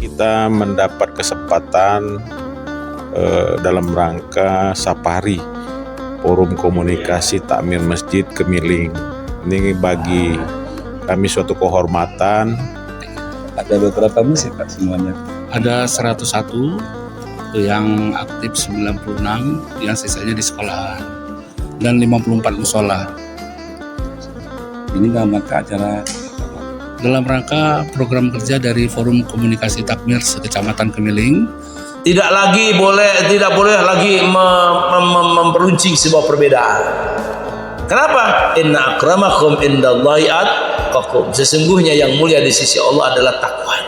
Kita mendapat kesempatan dalam rangka Sapari Forum Komunikasi Takmir Masjid Kemiling. Ini bagi kami suatu kehormatan. Ada beberapa masjid Pak semuanya? Ada 101 yang aktif, 96 yang sisanya di sekolahan, dan 54 musola. Ini dalam rangka acara Dalam rangka program kerja dari Forum Komunikasi Takmir Sekecamatan Kemiling. Tidak boleh lagi memperuncing sebuah perbedaan. Kenapa? Inna akramakum indallahi atqakum. Sesungguhnya yang mulia di sisi Allah adalah takwa.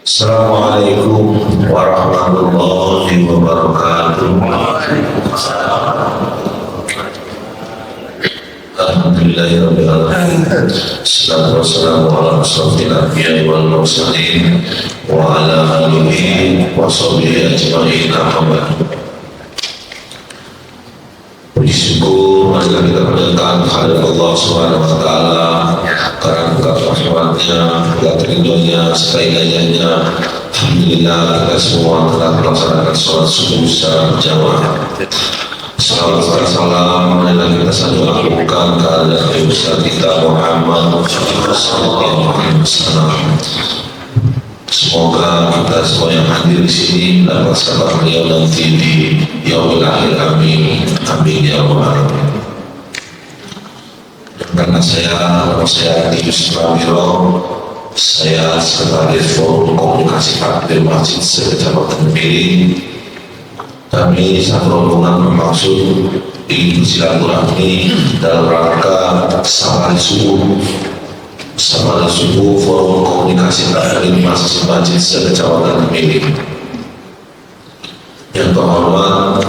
Assalamualaikum warahmatullahi wabarakatuh. Alhamdulillahirabbil alamin. Wassalatu wassalamu ala asyrofil anbiya'i wal mursalin wa ala alihi wa sahbihi ajma'in. Puji syukur marilah kita panjatkan kehadirat Allah Subhanahu wa taala karena berkat rahmatnya, berkat ridhonya, serta hidayahnya. Alhamdulillah kita semua telah melaksanakan sholat subuh secara berjamaah. Salawat dan salam marilah kita selalu lakukan kepada Nabi besar kita Muhammad sallallahu alaihi wasallam. Semoga kita semua yang hadir di sini mendapat sahabat beliau nanti di yaumil akhir. Amin. Amin ya rabbal alamin. Karena saya di Yusuf Ramiro, saya sekretaris Forum Komunikasi Takmir Masjid Sekecamatan Kemiling. Kami satu rombongan bermaksud ingin bersilaturahmi dalam rangka Sapari subuh Forum Komunikasi Takmir Masjid Sekecamatan Kemiling. Yang terhormat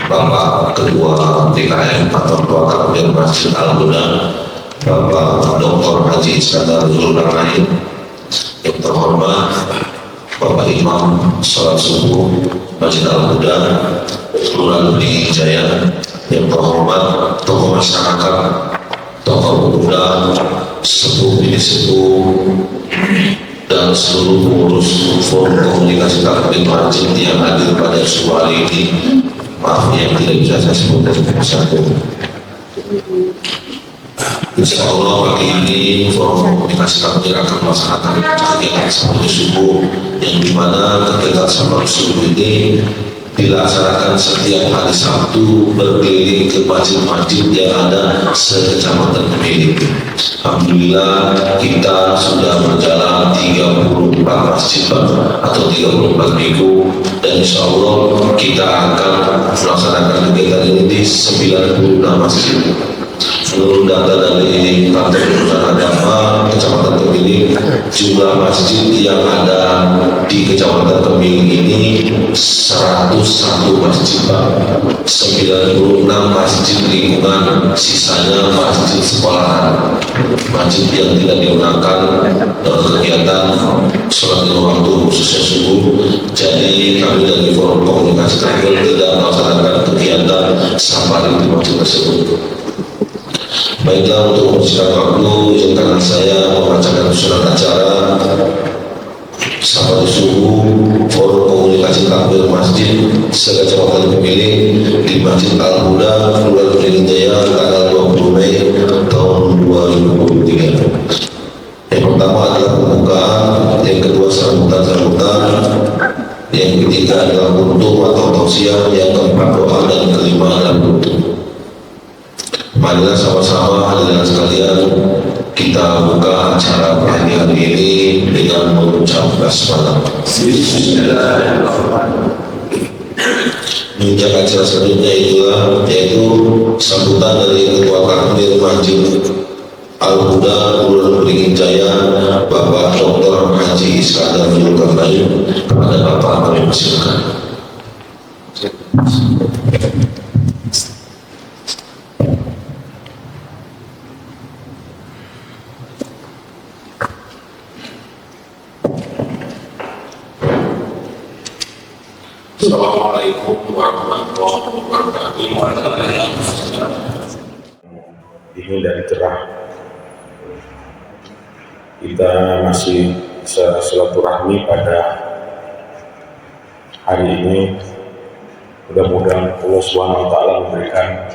Bapak Ketua DKM atau Ketua Takmir Masjid Al-Huda, Bapak Dr. Haji Iskandar Zulkarnain. Yang terhormat Bapak Imam Sholat Subuh Masjid Al-Huda Kelurahan Beringin Jaya. Yang terhormat tokoh masyarakat, tokoh pemuda, sepuh bini sepuh, dan seluruh pengurus Forum Komunikasi Takmir Masjid yang hadir pada subuh hari ini. Maaf yang tidak bisa saya sebutkan satu. Insya Allah pagi ini Forum Komunikasi Takmir akan melaksanakan kegiatan Sapari subuh, yang dimana kegiatan Sapari subuh ini dilaksanakan setiap hari Sabtu berkeliling ke masjid-masjid yang ada sekecamatan Kemiling. Alhamdulillah kita sudah berjalan 34 masjid atau 34 minggu, dan insya Allah kita akan melaksanakan kegiatan ini di 96 masjid. Menurut data dari Kantor Agama Kecamatan Kemiling Kemiling, jumlah masjid yang ada di Kecamatan Kemiling ini 101 masjid, Pak. 96 masjid lingkungan, sisanya masjid sekolahan, masjid yang tidak digunakan kegiatan sholat lima waktu khususnya subuh. Jadi kami dari Forum Komunikasi Takmir tidak melaksanakan kegiatan safari di masjid tersebut. Baiklah, untuk membersihkan waktu, izinkan saya membacakan surat acara safari subuh Forum Komunikasi Takmir Masjid se-Kecamatan Kemiling di Masjid Al-Huda, Kelurahan Kemiling Jaya, tanggal 20 Mei tahun 2023. Yang pertama adalah pembukaan, yang kedua sambutan-sambutan, yang ketiga adalah kuntum atau tausiah, yang keempat doa, dan kelima adalah kuntum. Marilah sama-sama hadirin sekalian kita buka acara pagi hari ini dengan mengucap basmalah. Menginjak acara selanjutnya yaitu sambutan dari Ketua Takmir Masjid Al-Huda Kelurahan Beringin Jaya, Bapak Dr. Haji Iskandar Zulkarnain. Kepada Bapak kami persilakan. Assalamualaikum warahmatullahi wabarakatuh. Ini dari cerah. Kita masih silaturahmi pada hari ini. Mudah-mudahan Allah SWT memberikan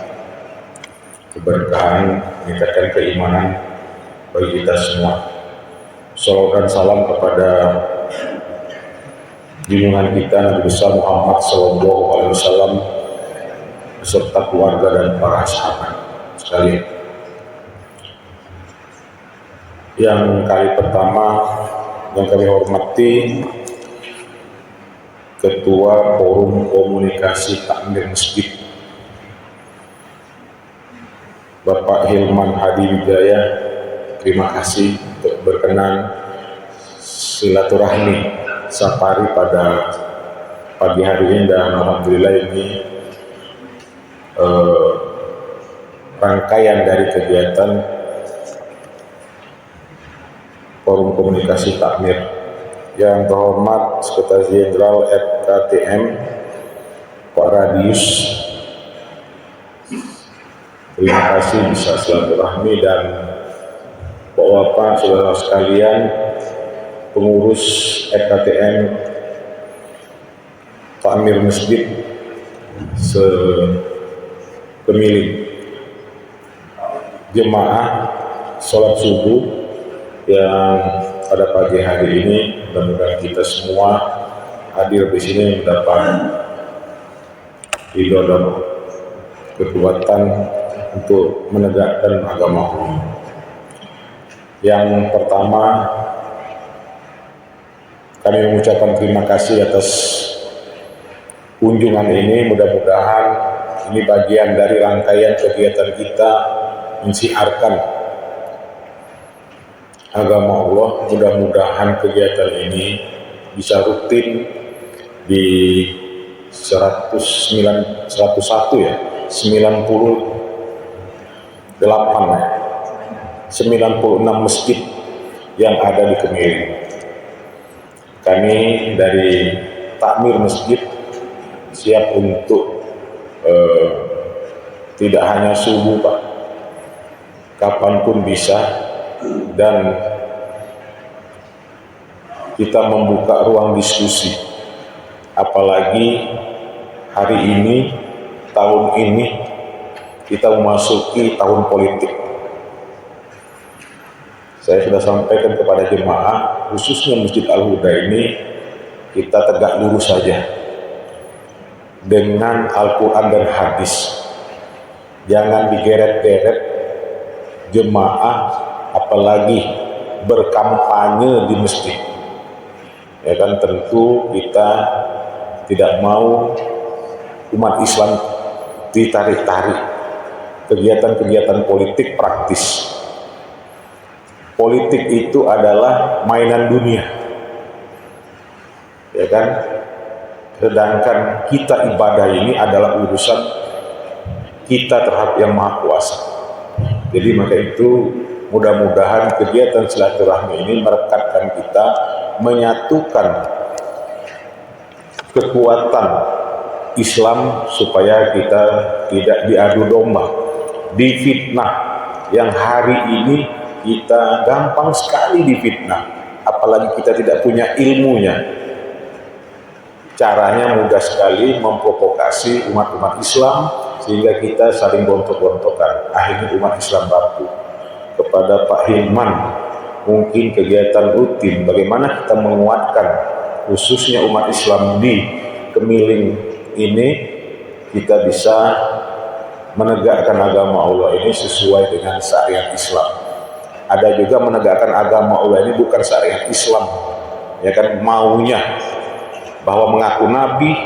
keberkahan, meningkatkan keimanan bagi kita semua. Salawat dan salam kepada junjungan kita Nabi besar Muhammad SAW beserta keluarga dan para sahabat sekalian. Yang kali pertama yang kami hormati Ketua Forum Komunikasi Takmir Masjid Bapak Hilman Hadi Wijaya, terima kasih untuk berkenan silaturahmi safari pada pagi hari ini, dan alhamdulillah ini rangkaian dari kegiatan Forum Komunikasi Takmir. Yang terhormat Sekretaris Jenderal FKTM Pak Radius, terima kasih bisa silaturahmi, dan Bapak-bapak, saudara sekalian, pengurus FKTM Takmir Masjid se-Kemiling, jemaah sholat subuh yang pada pagi hari ini, mudah-mudahan kita semua hadir di sini mendapat ridho dan kekuatan untuk menegakkan agama Allah. Yang pertama, kami mengucapkan terima kasih atas kunjungan ini. Mudah-mudahan ini bagian dari rangkaian kegiatan kita mensiarkan agama Allah. Mudah-mudahan kegiatan ini bisa rutin di 101 ya, 96 masjid yang ada di Kemiling. Kami dari Takmir Masjid siap untuk tidak hanya subuh, Pak, kapanpun bisa, dan kita membuka ruang diskusi. Apalagi hari ini, tahun ini kita memasuki tahun politik. Saya sudah sampaikan kepada jemaah, khususnya Masjid Al-Huda ini, kita tegak lurus saja dengan Al-Quran dan hadis. Jangan digeret-geret jemaah, apalagi berkampanye di masjid. Ya kan, tentu kita tidak mau umat Islam ditarik-tarik kegiatan-kegiatan politik praktis. politik itu adalah mainan dunia, ya kan? Sedangkan kita ibadah ini adalah urusan kita terhadap Yang Maha Kuasa. Jadi maka itu mudah-mudahan kegiatan silaturahmi ini merekatkan kita, menyatukan kekuatan Islam supaya kita tidak diadu domba, difitnah, yang hari ini kita gampang sekali difitnah, apalagi kita tidak punya ilmunya. Caranya mudah sekali memprovokasi umat-umat Islam sehingga kita saling bontok-bontokan. Akhirnya umat Islam baku. Kepada Pak Hilman, mungkin kegiatan rutin bagaimana kita menguatkan khususnya umat Islam di Kemiling ini, kita bisa menegakkan agama Allah ini sesuai dengan syariat Islam. Ada juga menegakkan agama Allah ini bukan syariat Islam, ya kan, maunya bahwa mengaku nabi,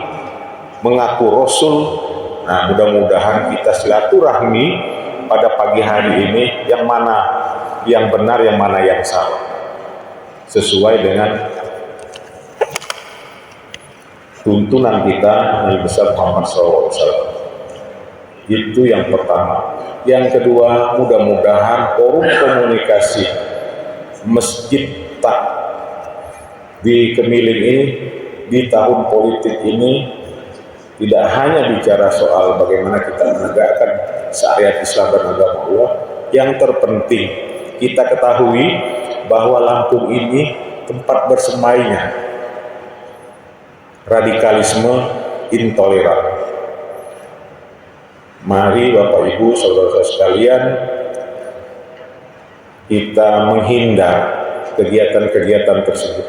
mengaku rasul. Nah, mudah-mudahan kita silaturahmi pada pagi hari ini, yang mana yang benar, yang mana yang salah, sesuai dengan tuntunan kita Nabi besar Muhammad SAW. Itu yang pertama. Yang kedua, mudah-mudahan forum komunikasi Masjid Tak di Kemiling ini di tahun politik ini tidak hanya bicara soal bagaimana kita menegakkan syariat Islam dan agama Allah. Yang terpenting kita ketahui bahwa Lampung ini tempat bersemainya radikalisme intoleran. Mari Bapak Ibu saudara-saudara sekalian, kita menghindar kegiatan-kegiatan tersebut.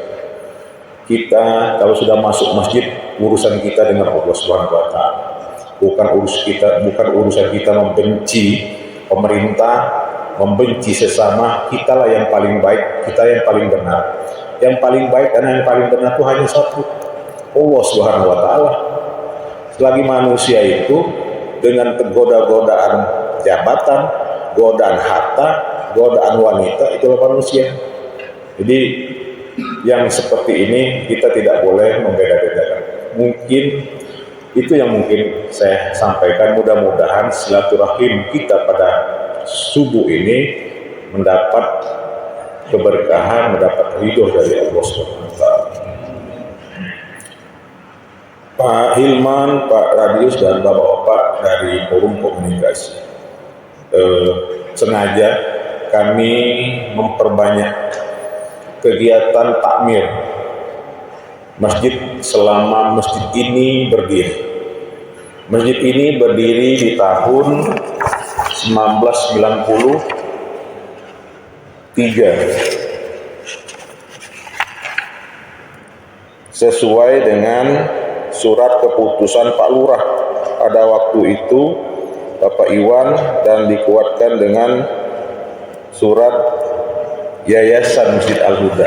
Kita kalau sudah masuk masjid, urusan kita dengan Allah Subhanahu wa taala. Bukan urusan kita membenci pemerintah, membenci sesama. Kitalah yang paling baik, kita yang paling benar. Yang paling baik dan yang paling benar itu hanya satu, Allah Subhanahu wa taala. Selagi manusia itu dengan godaan jabatan, godaan harta, godaan wanita, itulah manusia. Jadi yang seperti ini kita tidak boleh membeda-bedakan. Mungkin itu yang mungkin saya sampaikan. Mudah-mudahan silaturahim kita pada subuh ini mendapat keberkahan, mendapat ridho dari Allah SWT. Pak Hilman, Pak Radius, dan Bapak-Bapak dari forum komunikasi, sengaja kami memperbanyak kegiatan takmir masjid selama masjid ini berdiri. Masjid ini berdiri di tahun 1993 sesuai dengan surat keputusan Pak Lurah pada waktu itu, Bapak Iwan, dan dikuatkan dengan surat Yayasan Masjid Al-Huda.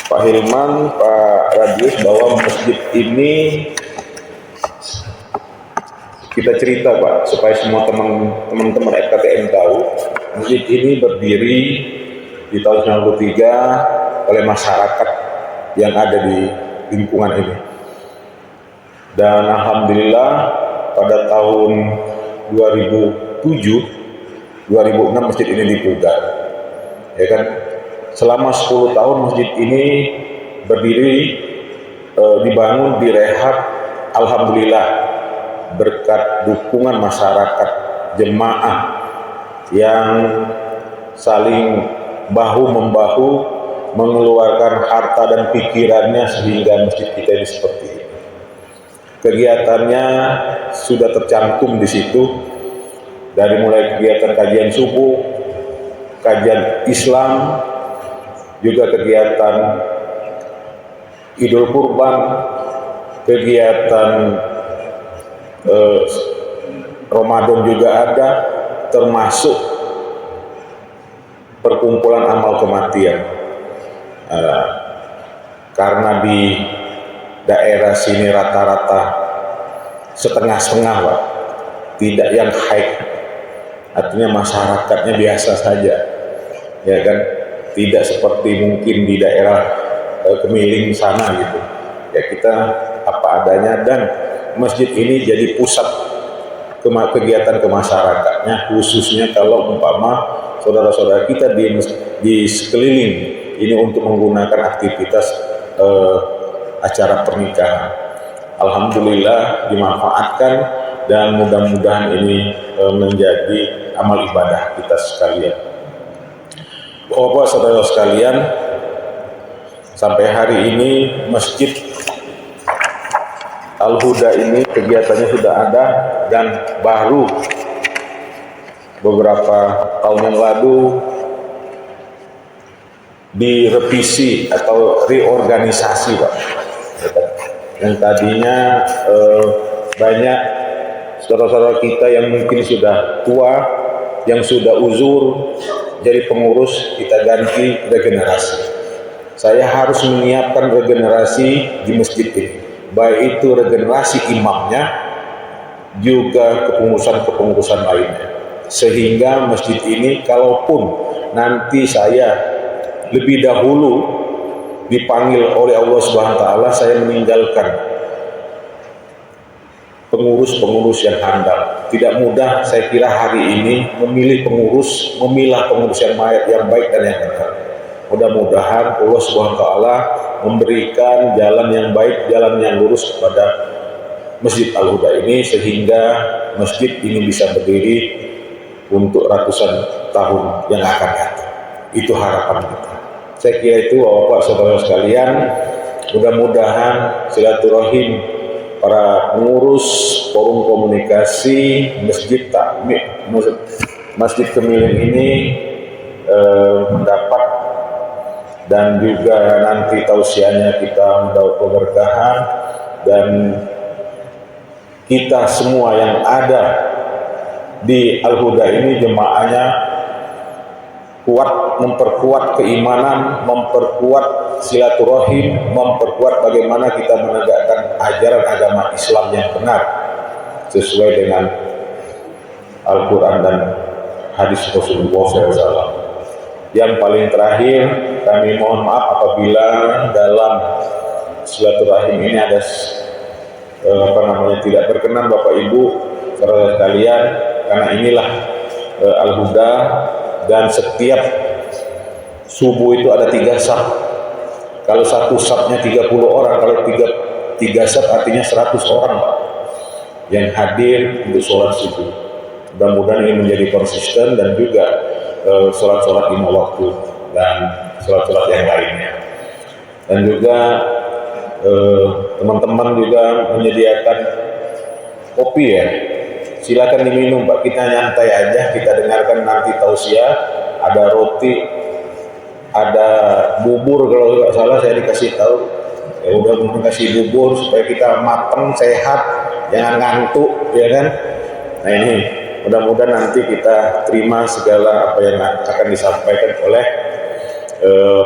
Pak Hilman, Pak Radius, bahwa masjid ini kita cerita Pak, supaya semua teman-teman FKTM tahu, masjid ini berdiri di tahun 1993 oleh masyarakat yang ada di lingkungan ini. Dan alhamdulillah pada tahun 2006 masjid ini dipugar, ya kan. Selama 10 tahun masjid ini berdiri, dibangun, direhab, alhamdulillah berkat dukungan masyarakat, jemaah yang saling bahu-membahu mengeluarkan harta dan pikirannya sehingga masjid kita ini seperti ini. Kegiatannya sudah tercantum di situ, dari mulai kegiatan kajian subuh, kajian Islam, juga kegiatan Idul Kurban, kegiatan Ramadan juga ada, termasuk perkumpulan amal kematian. Karena di daerah sini rata-rata setengah-setengah Pak, tidak yang high, artinya masyarakatnya biasa saja. ya kan, tidak seperti mungkin di daerah Kemiling sana gitu. Ya kita apa adanya, dan masjid ini jadi pusat kegiatan kemasyarakatnya, khususnya kalau umpama saudara-saudara kita di sekeliling ini untuk menggunakan aktivitas acara pernikahan. Alhamdulillah dimanfaatkan, dan mudah-mudahan ini menjadi amal ibadah kita sekalian. Bapak saudara sekalian, sampai hari ini Masjid Al-Huda ini kegiatannya sudah ada, dan baru beberapa tahun yang lalu direvisi atau reorganisasi, Pak. Yang tadinya banyak saudara-saudara kita yang mungkin sudah tua, yang sudah uzur jadi pengurus, kita ganti regenerasi. Saya harus menyiapkan regenerasi di masjid ini, baik itu regenerasi imamnya, juga kepengurusan lainnya, sehingga masjid ini kalaupun nanti saya lebih dahulu dipanggil oleh Allah Subhanahu wa taala, saya meninggalkan pengurus-pengurus yang handal. Tidak mudah saya kira hari ini memilah pengurus yang baik dan yang benar. Mudah-mudahan Allah Subhanahu wa taala memberikan jalan yang baik, jalan yang lurus kepada Masjid Al-Huda ini, sehingga masjid ini bisa berdiri untuk ratusan tahun yang akan datang. Itu harapan kita. Saya kira itu Bapak saudara sekalian, mudah-mudahan silaturahim para pengurus forum komunikasi Masjid Kemiling ini mendapat, dan juga nanti tausiahnya kita mendapat keberkahan, dan kita semua yang ada di Al-Huda ini jemaahnya kuat, memperkuat keimanan, memperkuat silaturahim, memperkuat bagaimana kita menegakkan ajaran agama Islam yang benar sesuai dengan Al-Quran dan hadis Rasulullah SAW. Yang paling terakhir, kami mohon maaf apabila dalam silaturahim ini ada tidak berkenan Bapak Ibu saudara sekalian, karena inilah Al-Huda, dan setiap subuh itu ada 3 saf. Kalau satu safnya 30 orang, kalau 3 saf artinya 100 orang, Pak, yang hadir untuk sholat subuh. Mudah-mudahan ini menjadi konsisten, dan juga sholat-sholat 5 waktu dan sholat-sholat yang lainnya. Dan juga teman-teman juga menyediakan kopi ya, silakan diminum Pak, kita nyantai aja, kita dengarkan nanti tausiah, ada roti, ada bubur kalau nggak salah saya dikasih tahu, ya udah kasih bubur supaya kita matang, sehat, jangan ngantuk, ya kan. Nah ini mudah-mudahan nanti kita terima segala apa yang akan disampaikan oleh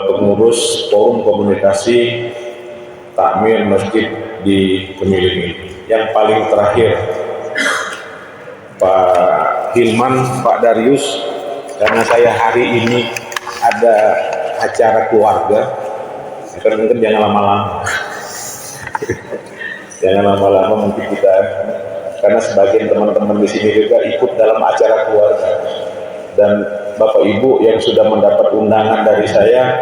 pengurus forum komunikasi takmir masjid di Kemiling ini. Yang paling terakhir Pak Hilman, Pak Darius, karena saya hari ini ada acara keluarga, mungkin jangan lama-lama. Jangan lama-lama, mungkin kita, karena sebagian teman-teman di sini juga ikut dalam acara keluarga, dan Bapak Ibu yang sudah mendapat undangan dari saya,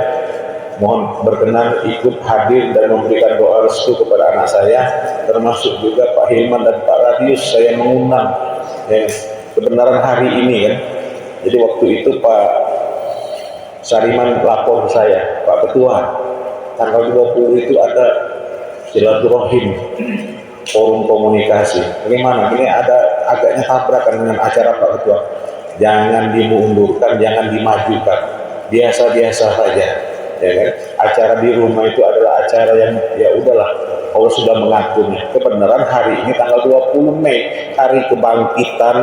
mohon berkenan ikut hadir dan memberikan doa restu kepada anak saya, termasuk juga Pak Hilman dan Pak Radius. Saya mengundang yang kebenaran hari ini kan. Jadi waktu itu Pak Sariman lapor saya, Pak Ketua, tanggal 20 itu ada silaturahim forum komunikasi. Bagaimana? Ini ada agaknya tabrakan dengan acara Pak Ketua. Jangan dimundurkan, jangan dimajukan, biasa-biasa saja, ya kan? Acara di rumah itu adalah acara yang ya udahlah, Allah sudah mengaturnya. Kebenaran hari ini tanggal 20 Mei, hari kebangkitan,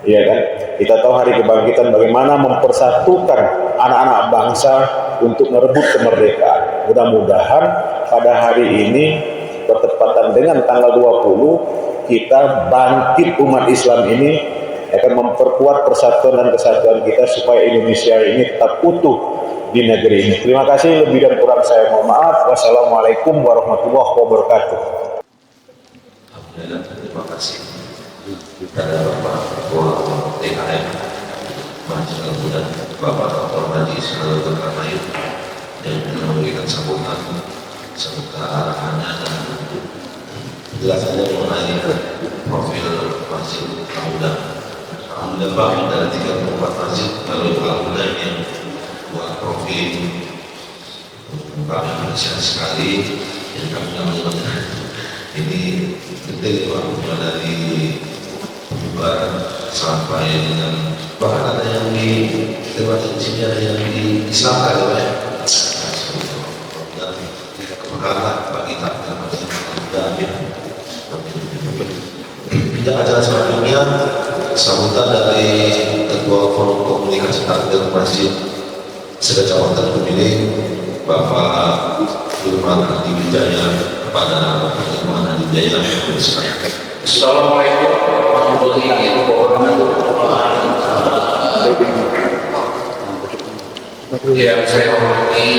ya kan? Kita tahu hari kebangkitan bagaimana mempersatukan anak-anak bangsa untuk merebut kemerdekaan. Mudah-mudahan pada hari ini bertepatan dengan tanggal 20 kita bangkit umat Islam ini akan memperkuat persatuan dan kesatuan kita supaya Indonesia ini tetap utuh di negeri ini. Terima kasih, lebih dan kurang saya mohon maaf. Wassalamualaikum warahmatullahi wabarakatuh. Alhamdulillah, terima kasih kepada Bapak Ketua TKM Majelis Al-Huda, Bapak Dr. Haji Shalal Zulkarnain yang telah memberikan sambutan serta arahannya dan penjelasannya mengenai profil Masjid Al-Huda. Alhamdulillah Pak, dari 34 masjid lalu Al-Huda yang buat profil kami appreciate sekali yang kami namanya ini detail Pak, mulai dari pembubaran sampai dengan bahkan ada yang di lewat di sini ada yang disangka ya Pak ya. Dan kebakaran bagi kita dan tidak acara selanjutnya sambutan dari Ketua Forum Komunikasi Takmir Masjid Sekecamatan Pemilih Bapak Firman Adi Wijaya kepada Bapak Firman Adi Wijaya. Assalamualaikum warahmatullahi wabarakatuh. Yang saya hormati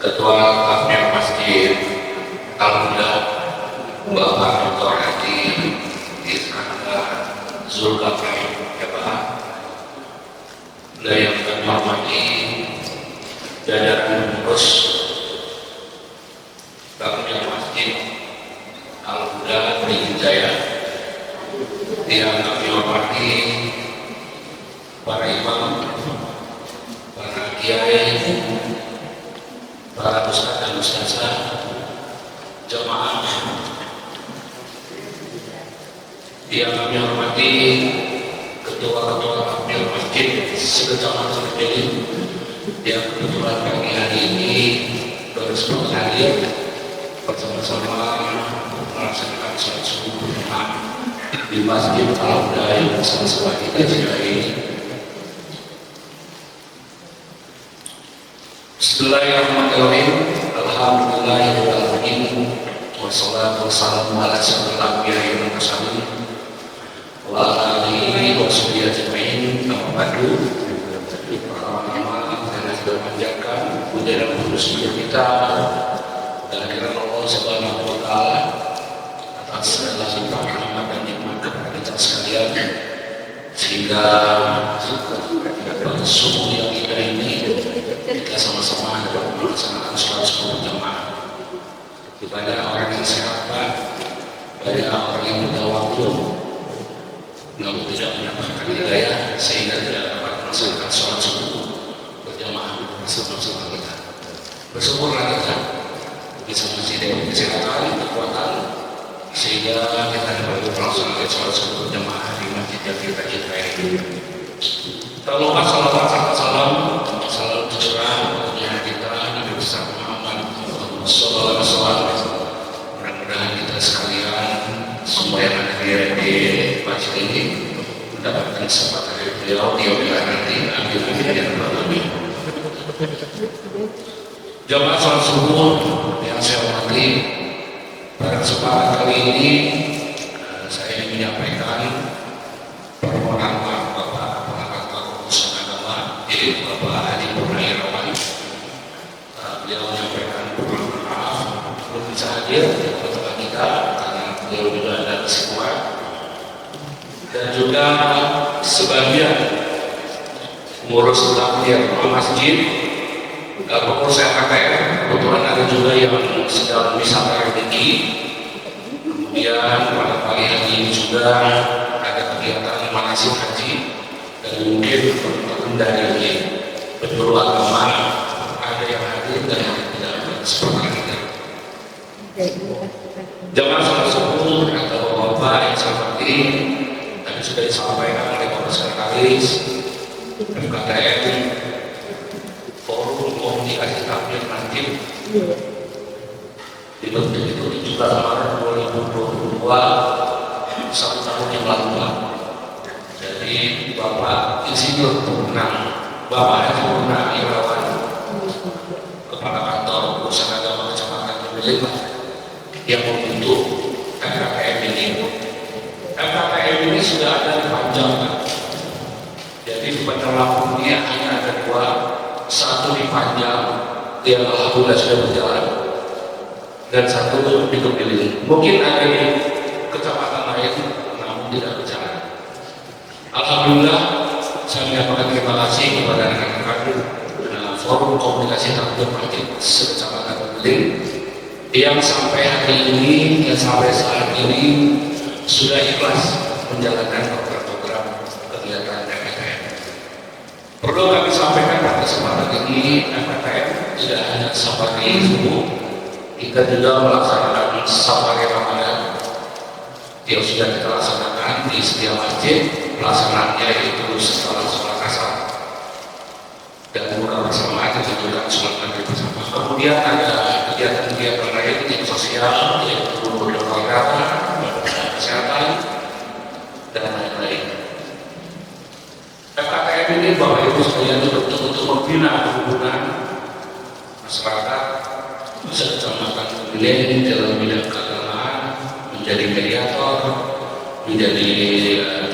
Ketua Takmir Masjid Al-Huda Bapak Dr. Haji Shalal Zulkarnain, dan yang kami hormati jajaran pengurus Takmir Masjid Al-Huda Wijaya, yang kami hormati para imam, para kiai, para ustaz dan ustazah, jemaah yang kami hormati ketua-ketua takmir masjid sekecamatan Pemilih yang kebetulan pagi hari ini bersempat hadir bersama-sama melaksanakan sholat subuh berjamaah di Masjid Al-Huda yang bersama-sama kita juga ini. Bismillahirrahmanirrahim. Alhamdulillahirrahmanirrahim. Wassalatu wassalamu ala asyrofil anbiya'i wal mursalin wa ala alihi wa sahbihi ajma'in. Amma ba'du. Pertama-tama karena sudah memanjatkan puja dan puji kita dan kiranya Allah Subhanahu wa taala atas segala limpah rahmat dan nikmat kepada kita sekalian, sehingga pada subuh yang kita ini kita sama-sama dapat melaksanakan sholat subuh berjamaah. Banyak orang yang sehat, banyak orang yang muda waktu, namun tidak mendapatkan hidayah sehingga tidak dapat melaksanakan sholat subuh berjamaah bersama-sama kita. Bersyukurlah kita bisa masih diberi kesehatan, kekuatan, sehingga kita dapat melaksanakan sholat subuh berjamaah di masjid yang kita cintai ini. Tak lupa salawat serta salam selalu tercurah kepada kita Nabi besar Muhammad sallallahu alaihi wasallam. Mudah-mudahan kita sekalian semua yang hadir di masjid ini mendapatkan kesempatan dari beliau di yaumil nanti. Amin amin ya rabbal alamin. Jamaah sholat subuh yang saya hormati, pada kesempatan kali ini saya ingin menyampaikan permohonan maaf Bapak Urusan Agama, yaitu Bapak Haji Purnawirawan. Beliau menyampaikan permohonan maaf belum bisa hadir di tengah kita karena beliau juga ada kesibukan, dan juga sebagian pengurus takmir masjid, pengurus RKTM, kebetulan ada juga yang sedang wisata rezeki. Kemudian pada pagi hari ini juga ada kegiatan manasik haji, dan mungkin teman-teman dari penjuru agama ada yang hadir dan yang tidak seperti kita. Jamaah sholat subuh atau Bapak yang saya hormati, tadi sudah disampaikan oleh Bapak Sekretaris FKTM, Forum Komunikasi Takmir Masjid dibentuk itu di bulan Maret 2022, 1 tahun yang lalu Pak. Jadi Bapak Insinyur Purnam, Bapak Haji Purnawirawan, Kepala Kantor Urusan Agama Kecamatan Pemilih yang membentuk FKTM ini. FKTM ini sudah ada dipanjangkan. Jadi di Bandar Lampung ini hanya ada dua, satu dipanjang yang alhamdulillah sudah berjalan, dan satu di Kepiling. Mungkin ada di kecamatan lain namun tidak berjalan. Alhamdulillah saya menyampaikan terima kasih kepada rekan-rekan Forum Komunikasi Takbir Masjid Kecamatan Kepiling yang sampai hari ini dan sampai saat ini sudah ikhlas menjalankan program kegiatan FKTM. Perlu kami sampaikan pada kesempatan ini, FKTM tidak hanya safari subuh, kita juga melaksanakan safari Ramadan yang sudah kita laksanakan di setiap masjid. Pelaksanaannya yaitu setelah sholat asar dan buka bersama, kita juga sholat maghrib bersama. Kemudian ada kegiatan-kegiatan lain yang sosial, yaitu olahraga, kesehatan, dan lain-lain. FKTM ini Bapak Ibu sekalian betul-betul membina hubungan masyarakat sekecamatan Kepiling dalam bidang keagamaan, menjadi mediator, menjadi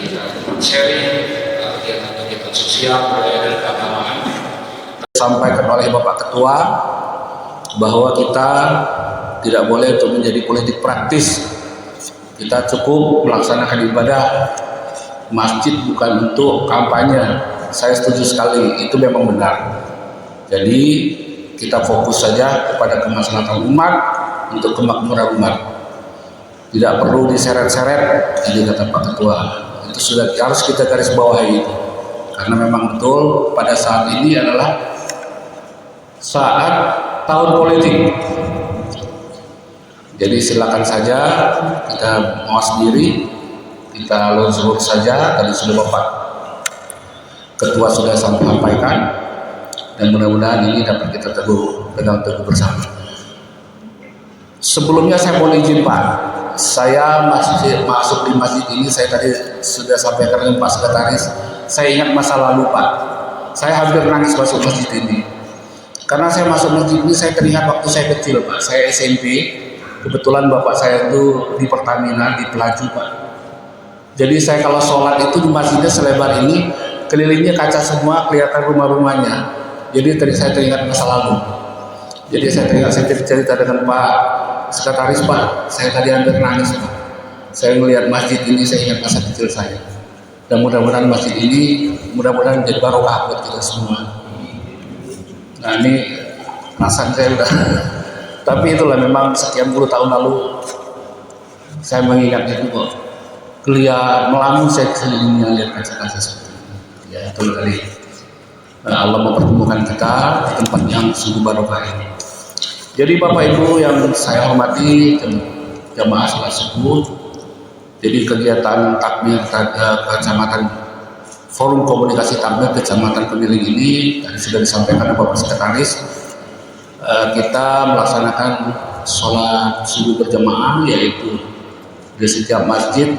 kita sharing kegiatan-kegiatan sosial budaya dan keagamaan. Disampaikan oleh Bapak Ketua bahwa kita tidak boleh untuk menjadi politik praktis. Kita cukup melaksanakan ibadah. Masjid bukan untuk kampanye. Saya setuju sekali, itu memang benar. Jadi kita fokus saja kepada kemaslahatan umat, untuk kemakmuran umat. Tidak perlu diseret-seret, jadi kata Pak Ketua. Itu sudah harus kita garis bawahi itu. Karena memang betul pada saat ini adalah saat tahun politik. Jadi silakan saja kita mawas diri, kita lurus saja. Tadi sudah Bapak Ketua sudah sampaikan, dan mudah-mudahan ini dapat kita pegang teguh bersama. Sebelumnya saya mohon izin Pak, saya masuk di masjid ini, saya tadi sudah sampaikan dengan Pak Sekretaris, saya ingat masa lalu Pak. Saya hampir nangis masuk masjid ini. Karena saya masuk masjid ini, saya teringat waktu saya kecil Pak, saya SMP, kebetulan bapak saya itu di Pertamina, di Pelaju Pak. Jadi saya kalau sholat itu di masjidnya selebar ini, kelilingnya kaca semua, kelihatan rumah-rumahnya. Jadi tadi saya teringat masa lalu. Jadi saya teringat, saya cerita dengan Pak Sekretaris, Pak, saya tadi hampir nangis Pak. Saya melihat masjid ini, saya ingat masa kecil saya. Dan mudah-mudahan masjid ini, mudah-mudahan menjadi barokah buat kita semua. Nah ini perasaan saya udah, tapi itulah memang sekian puluh tahun lalu saya mengingat itu kok. Kelihatan melamun saya kelilingnya lihat kaca-kaca seperti ini. Ya itu kali. Allah mempertemukan kita di tempat yang sungguh barokah ini. Jadi Bapak Ibu yang saya hormati, jamaah salat subuh. Jadi kegiatan takbir kecamatan Forum Komunikasi Takbir Kecamatan Kepiling ini tadi sudah disampaikan oleh Bapak Sekretaris. Kita melaksanakan sholat subuh berjamaah, yaitu di setiap masjid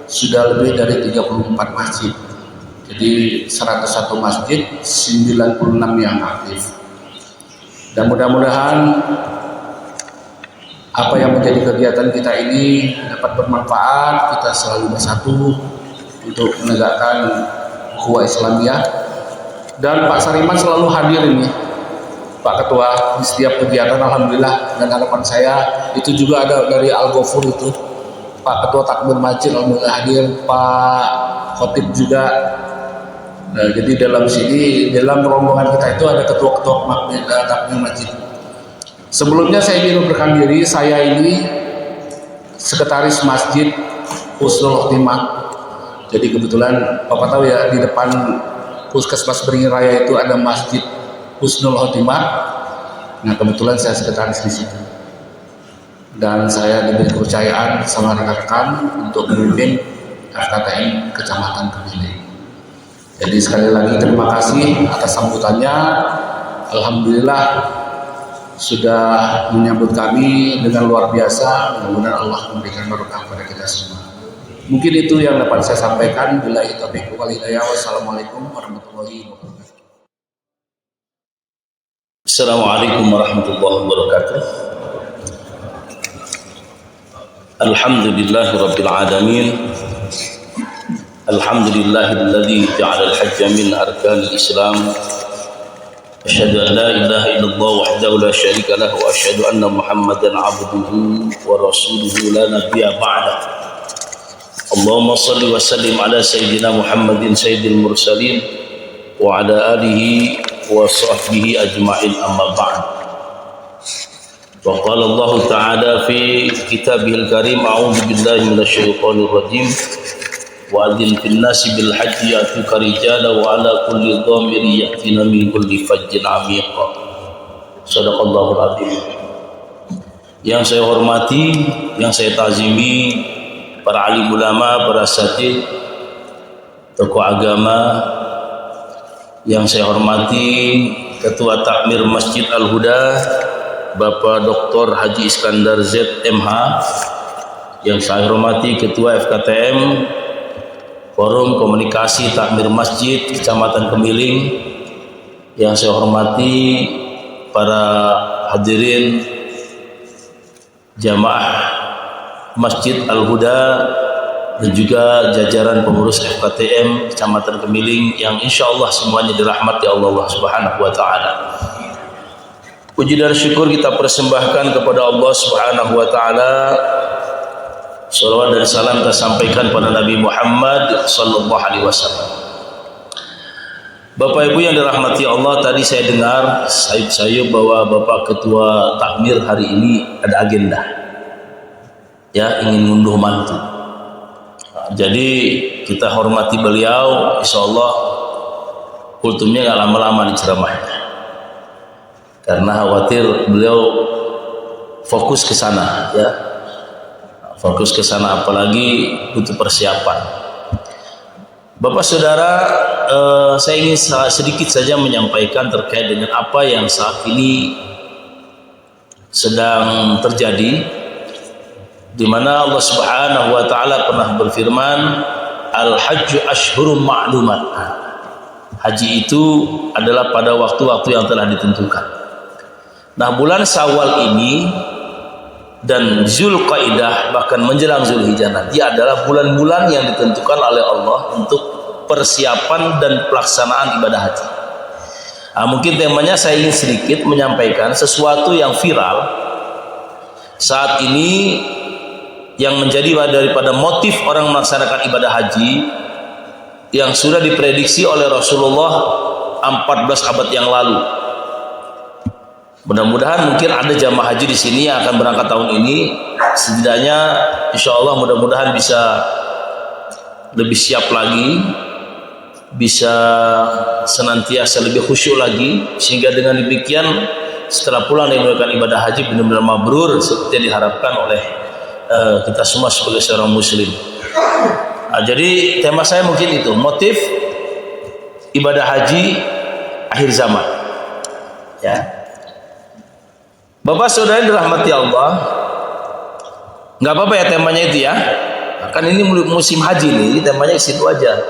sudah lebih dari 34 masjid. Jadi 101 masjid, 96 yang aktif. Dan mudah-mudahan apa yang menjadi kegiatan kita ini dapat bermanfaat, kita selalu bersatu untuk menegakkan ukhuwah Islamiyah. Dan Pak Sariman selalu hadir ini, Pak Ketua, di setiap kegiatan. Alhamdulillah, dan harapan saya itu juga ada dari Al-Ghafur itu, Pak Ketua Takbir Masjid alhamdulillah hadir, Pak Khotib juga. Nah, jadi dalam sini, dalam rombongan kita itu ada ketua-ketua Takbir Masjid. Sebelumnya saya ingin memperkenalkan diri, saya ini Sekretaris Masjid Husnul Khotimah. Jadi kebetulan Bapak tahu ya, di depan Puskesmas Beringin Raya itu ada Masjid Husnul Khotimah. Nah kebetulan saya sekretaris di situ. Dan saya diberi kepercayaan sama rekan-rekan untuk memimpin FKTM Kecamatan Kepiling. Jadi sekali lagi terima kasih atas sambutannya. Alhamdulillah sudah menyambut kami dengan luar biasa. Mudah-mudahan Allah memberikan berkah pada kita semua. Mungkin itu yang dapat saya sampaikan. Billahi taufiq wal hidayah. Wassalamualaikum warahmatullahi wabarakatuh. Assalamualaikum warahmatullahi wabarakatuh. Alhamdulillahirabbil alamin. Alhamdulillahilladzi ja'ala al-hajja min arkanil Islam. Asyhadu an la ilaha illallah wahdahu la syarika lahu wa asyhadu anna Muhammadan 'abduhu wa rasuluhu la nabiyya ba'da. Allahumma shalli wa sallim ala sayyidina Muhammadin sayyidil mursalin wa ala alihi wa sahbihi ajma'in, amma ba'd. Wa qala Allah ta'ala fi kitabihil karim, a'udzu billahi minasyaitonir rajim. Wa adzin fil nasi bil hajji ya'tuka rijala wa ala kulli dhamiri ya'tina min kulli fajjin 'amiq. Shadaqallahul adzim. Yang saya hormati, yang saya tazimi, para alim ulama, para asatidz, tokoh agama. Yang saya hormati Ketua Takmir Masjid Al-Huda Bapak Dr. Haji Iskandar ZMH. Yang saya hormati Ketua FKTM Forum Komunikasi Takmir Masjid Kecamatan Kemiling. Yang saya hormati para hadirin jamaah Masjid Al-Huda dan juga jajaran pengurus FKTM Kecamatan Kemiling yang insya Allah semuanya dirahmati Allah Subhanahu wa Ta'ala. Puji dan syukur kita persembahkan kepada Allah Subhanahu wa Ta'ala. Salawat dan salam kita sampaikan pada Nabi Muhammad sallallahu alaihi wasallam. Bapak Ibu yang dirahmati Allah, tadi saya dengar sayup-sayup bahwa Bapak Ketua Takmir hari ini ada agenda, ya, ingin ngunduh mantu. Jadi kita hormati beliau, insya Allah kultumnya nggak lama-lama di ceramahnya, karena khawatir beliau fokus ke sana, ya, fokus ke sana, apalagi butuh persiapan. Bapak Saudara, saya ingin sedikit saja menyampaikan terkait dengan apa yang saat ini sedang terjadi, di mana Allah Subhanahu wa Ta'ala pernah berfirman, Al-Hajju Ashhurum Ma'lumat. Haji itu adalah pada waktu-waktu yang telah ditentukan. Nah, bulan Syawal ini dan Zulqaidah, bahkan menjelang Zulhijjah nanti adalah bulan-bulan yang ditentukan oleh Allah untuk persiapan dan pelaksanaan ibadah haji. Nah, mungkin temanya saya ingin sedikit menyampaikan sesuatu yang viral saat ini, yang menjadi daripada motif orang melaksanakan ibadah haji yang sudah diprediksi oleh Rasulullah 14 abad yang lalu. Mudah-mudahan mungkin ada jamaah haji di sini yang akan berangkat tahun ini, setidaknya insya Allah mudah-mudahan bisa lebih siap lagi, bisa senantiasa lebih khusyuk lagi, sehingga dengan demikian setelah pulang dari melakukan ibadah haji benar-benar mabrur seperti yang diharapkan oleh kita semua sebagai seorang muslim. Nah, jadi tema saya mungkin itu, motif ibadah haji akhir zaman, ya. Bapak Saudara yang dirahmati Allah, nggak apa-apa ya temanya itu, ya. Nah, kan ini musim haji nih, temanya situ aja.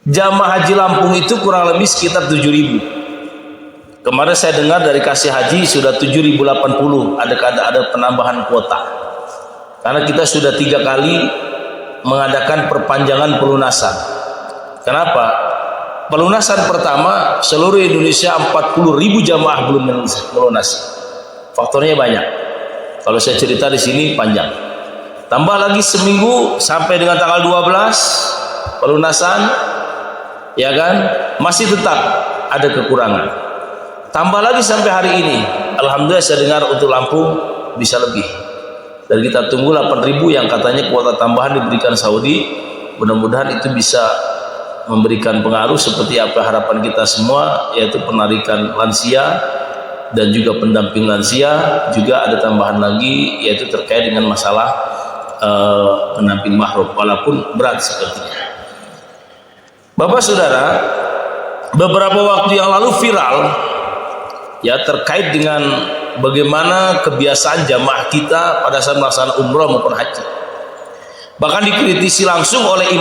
Jamaah haji Lampung itu kurang lebih sekitar 7.000. Kemarin saya dengar dari kasih haji sudah 7.080, ada penambahan kuota. Karena kita sudah 3 kali mengadakan perpanjangan pelunasan. Kenapa? Pelunasan pertama seluruh Indonesia 40.000 jamaah belum melunasi. Faktornya banyak. Kalau saya cerita di sini panjang. Tambah lagi seminggu sampai dengan tanggal 12 pelunasan, ya kan? Masih tetap ada kekurangan. Tambah lagi sampai hari ini, alhamdulillah saya dengar untuk Lampung bisa lebih. Dan kita tunggu 8.000 yang katanya kuota tambahan diberikan Saudi. Mudah-mudahan itu bisa memberikan pengaruh seperti apa harapan kita semua, yaitu penarikan lansia dan juga pendamping lansia. Juga ada tambahan lagi, yaitu terkait dengan masalah pendamping mahrum, walaupun berat sepertinya. Bapak Saudara, beberapa waktu yang lalu viral, ya, terkait dengan bagaimana kebiasaan jamaah kita pada saat melaksanakan umroh maupun haji. Bahkan dikritisi langsung oleh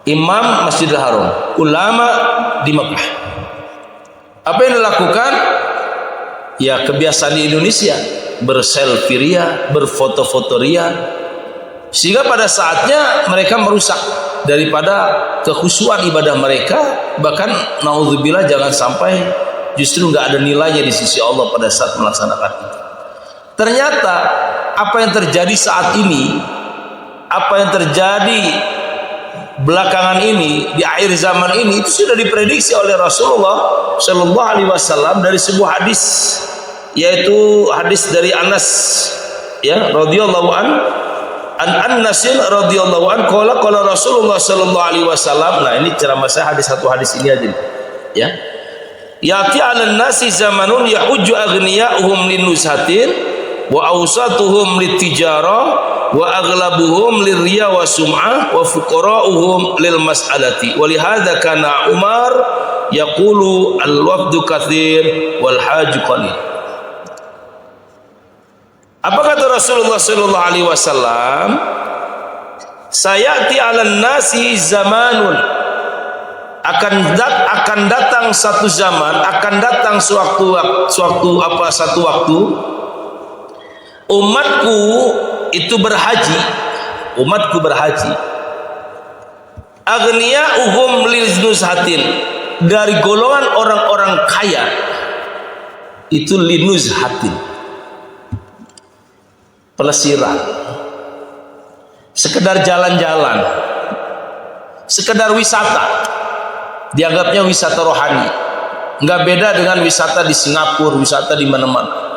imam Masjidil Haram, ulama di Mekah. Apa yang dilakukan? Ya, kebiasaan di Indonesia, berselfie ria, berfoto-foto ria, sehingga pada saatnya mereka merusak daripada kekhusyuan ibadah mereka, bahkan naudzubillah jangan sampai justru nggak ada nilainya di sisi Allah pada saat melaksanakan itu. Ternyata apa yang terjadi saat ini, apa yang terjadi belakangan ini di akhir zaman ini itu sudah diprediksi oleh Rasulullah Shallallahu Alaihi Wasallam dari sebuah hadis, yaitu hadis dari Anas ya radhiyallahu an Nasin radhiyallahu an qala Rasulullah Shallallahu Alaihi Wasallam. Nah ini ceramah saya satu hadis ini aja ya. Yati 'alan nasi zamanun yahujju aghniya'uhum linuzhatin wa awsatuhum litijarah wa aghlabuhum lirriya wa sum'ah wa fuqara'uhum lil mas'alati wa lihadza kana Umar yaqulu al-wafdu katsir wal haju qalil. Apa kata Rasulullah sallallahu alaihi wasallam? Sayati 'alan nasi zamanun, akan datang satu zaman, akan datang satu waktu umatku itu berhaji, aghniya'uhum linuzhatin, dari golongan orang-orang kaya itu linuzhatin, pelesiran, sekedar jalan-jalan, sekedar wisata, dianggapnya wisata rohani, nggak beda dengan wisata di Singapura, wisata di mana-mana.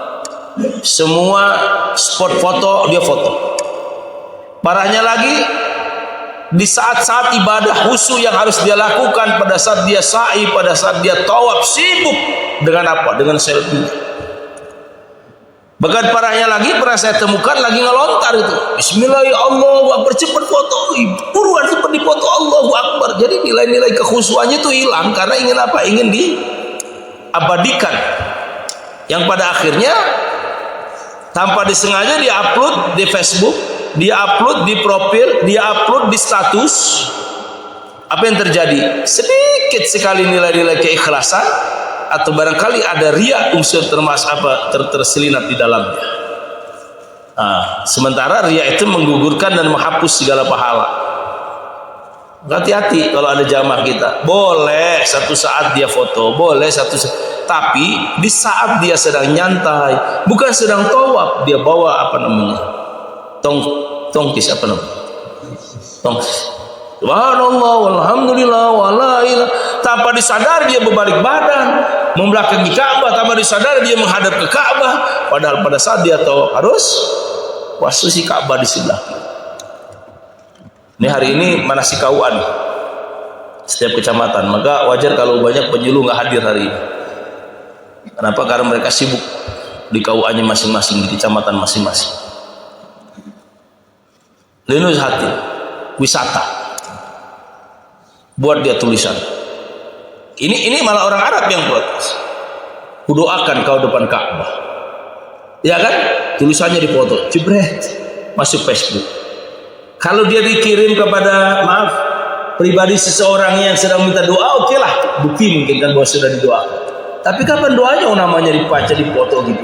Semua spot foto dia foto. Parahnya lagi, di saat-saat ibadah khusyuk yang harus dia lakukan, pada saat dia sa'i, pada saat dia tawaf, sibuk dengan apa? Dengan selfie. Bahkan parahnya lagi pernah saya temukan lagi ngelontar itu. Bismillah ya Allahu Akbar, cepat foto, buruan cepat dipoto, Allahu Akbar. Jadi nilai-nilai kekhusyuannya itu hilang karena ingin apa? Ingin diabadikan. Yang pada akhirnya tanpa disengaja dia upload di Facebook, dia upload di profil, dia upload di status. Apa yang terjadi? Sedikit sekali nilai-nilai keikhlasan, atau barangkali ada riya unsur terselinap di dalamnya. Sementara riya itu menggugurkan dan menghapus segala pahala. Hati-hati kalau ada jamaah kita. Boleh satu saat dia foto, boleh tapi di saat dia sedang nyantai, bukan sedang tawaf, dia bawa apa namanya? Tongkis apa namanya? Tongkis. Subhanallah walhamdulillah wala ilah, tanpa disadar dia berbalik badan membelakangi Ka'bah, tanpa disadar dia menghadap ke Ka'bah, padahal pada saat dia tahu harus posisi Ka'bah di sebelah kiri. Ini hari ini manasik KUA nih, setiap kecamatan, maka wajar kalau banyak penyuluh nggak hadir hari ini. Kenapa? Karena mereka sibuk di KUA-nya masing-masing, di kecamatan masing-masing. Linus hati, wisata, buat dia tulisan. Ini malah orang Arab yang buat. Kudoakan kau depan Ka'bah, ya kan? Tulisannya dipoto, jebret, masuk Facebook. Kalau dia dikirim kepada pribadi seseorang yang sedang minta doa, oke lah, bukti mungkin kan bahwa sudah didoakan. Tapi kapan doanya namanya dibaca, dipoto gitu?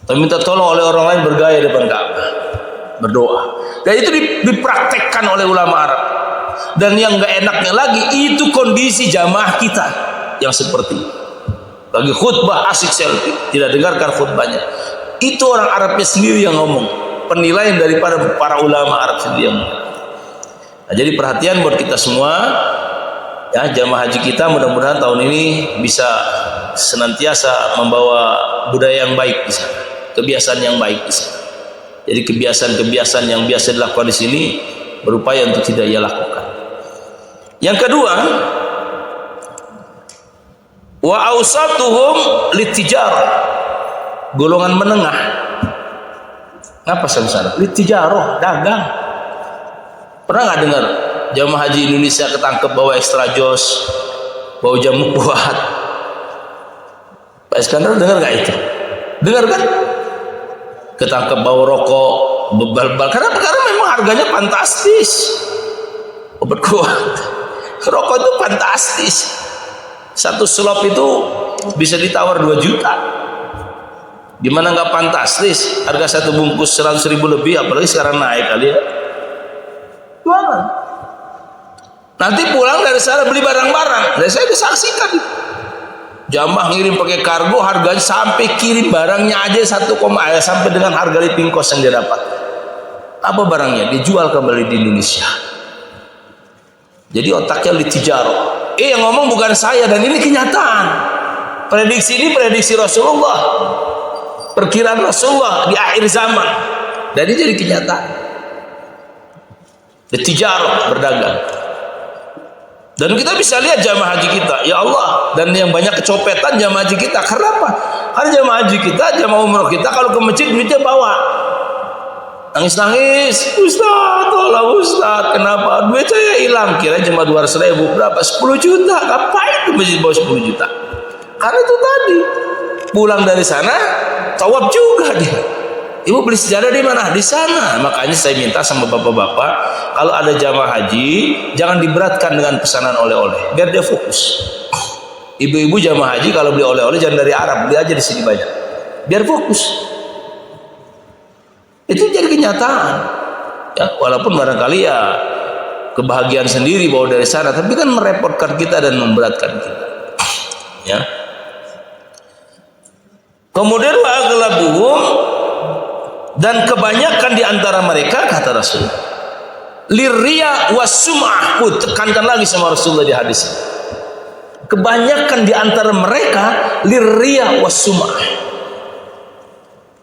Atau minta tolong oleh orang lain bergaya depan Ka'bah, berdoa. Dan itu dipraktekkan oleh ulama Arab. Dan yang nggak enaknya lagi, itu kondisi jamaah kita yang seperti itu. Lagi khutbah asik selfie, tidak dengarkan khutbahnya. Itu orang Arabnya sendiri yang ngomong. Penilaian daripada para ulama Arab sendiri yang ngomong. Nah, jadi perhatian buat kita semua. Ya, jamaah haji kita mudah-mudahan tahun ini bisa senantiasa membawa budaya yang baik di sana, kebiasaan yang baik di sana. Jadi kebiasaan-kebiasaan yang biasa dilakukan di sini berupaya untuk tidak ia lakukan. Yang kedua, wa ausatuhum litijarah, golongan menengah. Ngapa sana? Litijarah, dagang. Pernah nggak dengar jamaah haji Indonesia ketangkep bawa ekstra jos, bawa jamu kuat? Pak Iskandar dengar nggak itu? Dengar kan? Ketangkep bawa rokok, bebal-bal. Karena memang harganya fantastis. Obat kuat, rokok itu fantastis. Satu slop itu bisa ditawar 2 juta. Gimana nggak fantastis? Harga satu bungkus 100.000 lebih, apalagi sekarang naik kali ya. Jualan. Nanti pulang dari sana beli barang-barang. Dan saya disaksikan. Jamaah ngirim pakai kargo, harganya sampai kirim barangnya aja 1, sampai dengan harga living cost yang dia dapat. Apa barangnya? Dijual kembali di Indonesia. Jadi otaknya litijaro. Yang ngomong bukan saya, dan ini kenyataan. Prediksi ini prediksi Rasulullah, perkiraan Rasulullah di akhir zaman, dan ini jadi kenyataan. Litijaro, berdagang. Dan kita bisa lihat jamaah haji kita, ya Allah, dan yang banyak kecopetan jamaah haji kita. Kenapa? Karena jamaah haji kita, jamaah umroh kita kalau ke masjid duitnya bawa. Nangis-nangis, Ustaz, tolong Ustaz, kenapa duit saya hilang? Kira cuma 200.000, berapa? 10 juta. Ngapain ke masjid bawa 10 juta? Karena itu tadi, pulang dari sana tawaf juga dia. Ibu beli sejadah di mana? Di sana. Makanya saya minta sama bapak-bapak, kalau ada jamaah haji, jangan diberatkan dengan pesanan oleh-oleh, biar dia fokus. Ibu-ibu jamaah haji kalau beli oleh-oleh jangan dari Arab, beli aja di sini banyak, biar fokus. Itu jadi kenyataan. Ya, walaupun barangkali ya kebahagiaan sendiri bawa dari sana, tapi kan merepotkan kita dan memberatkan kita. Ya. Kemudian wa aghlabuhum, dan kebanyakan di antara mereka, kata Rasul, lirriya was-sum'ah. Tekankan lagi sama Rasulullah di hadis. Kebanyakan di antara mereka lirriya was-sum'ah.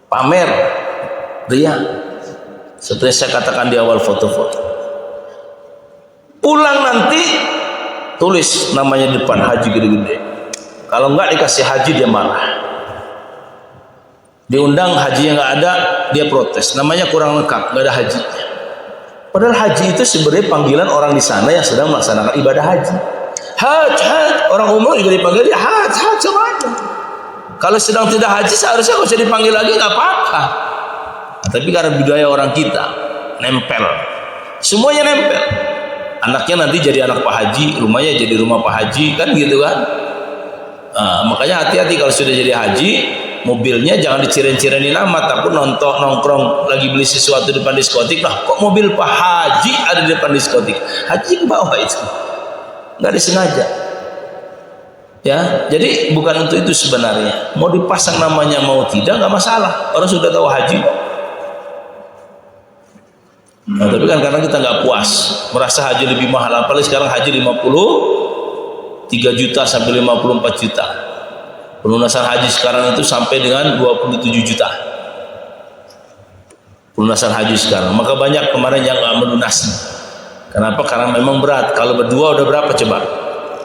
Pamer, riya. Seperti saya katakan di awal foto-foto. Pulang nanti tulis namanya di depan, haji gede-gede. Kalau enggak dikasih haji dia marah. Diundang haji yang nggak ada, dia protes. Namanya kurang lengkap, nggak ada haji. Padahal haji itu sebenarnya panggilan orang di sana yang sedang melaksanakan ibadah haji. Haj. Orang umroh juga dipanggil dia haj sama aja. Kalau sedang tidak haji seharusnya nggak usah dipanggil lagi, nggak apa-apa. Nah, tapi karena budaya orang kita nempel, semuanya nempel. Anaknya nanti jadi anak Pak Haji, rumahnya jadi rumah Pak Haji, kan gitu kan? Makanya hati-hati kalau sudah jadi haji. Mobilnya jangan diciren-cirenin amat, takut nongkrong lagi beli sesuatu di depan diskotik, lah kok mobil Pak Haji ada di depan diskotik, haji ke bawah, itu nggak disengaja. Ya, jadi bukan untuk itu sebenarnya. Mau dipasang namanya mau tidak nggak masalah, orang sudah tahu haji. Nah, tapi kan karena kita nggak puas, merasa haji lebih mahal, apalagi sekarang haji 53 juta sampai 54 juta. Pelunasan haji sekarang itu sampai dengan 27 juta. Pelunasan haji sekarang. Maka banyak kemarin yang nggak melunasi. Kenapa? Karena memang berat. Kalau berdua udah berapa coba?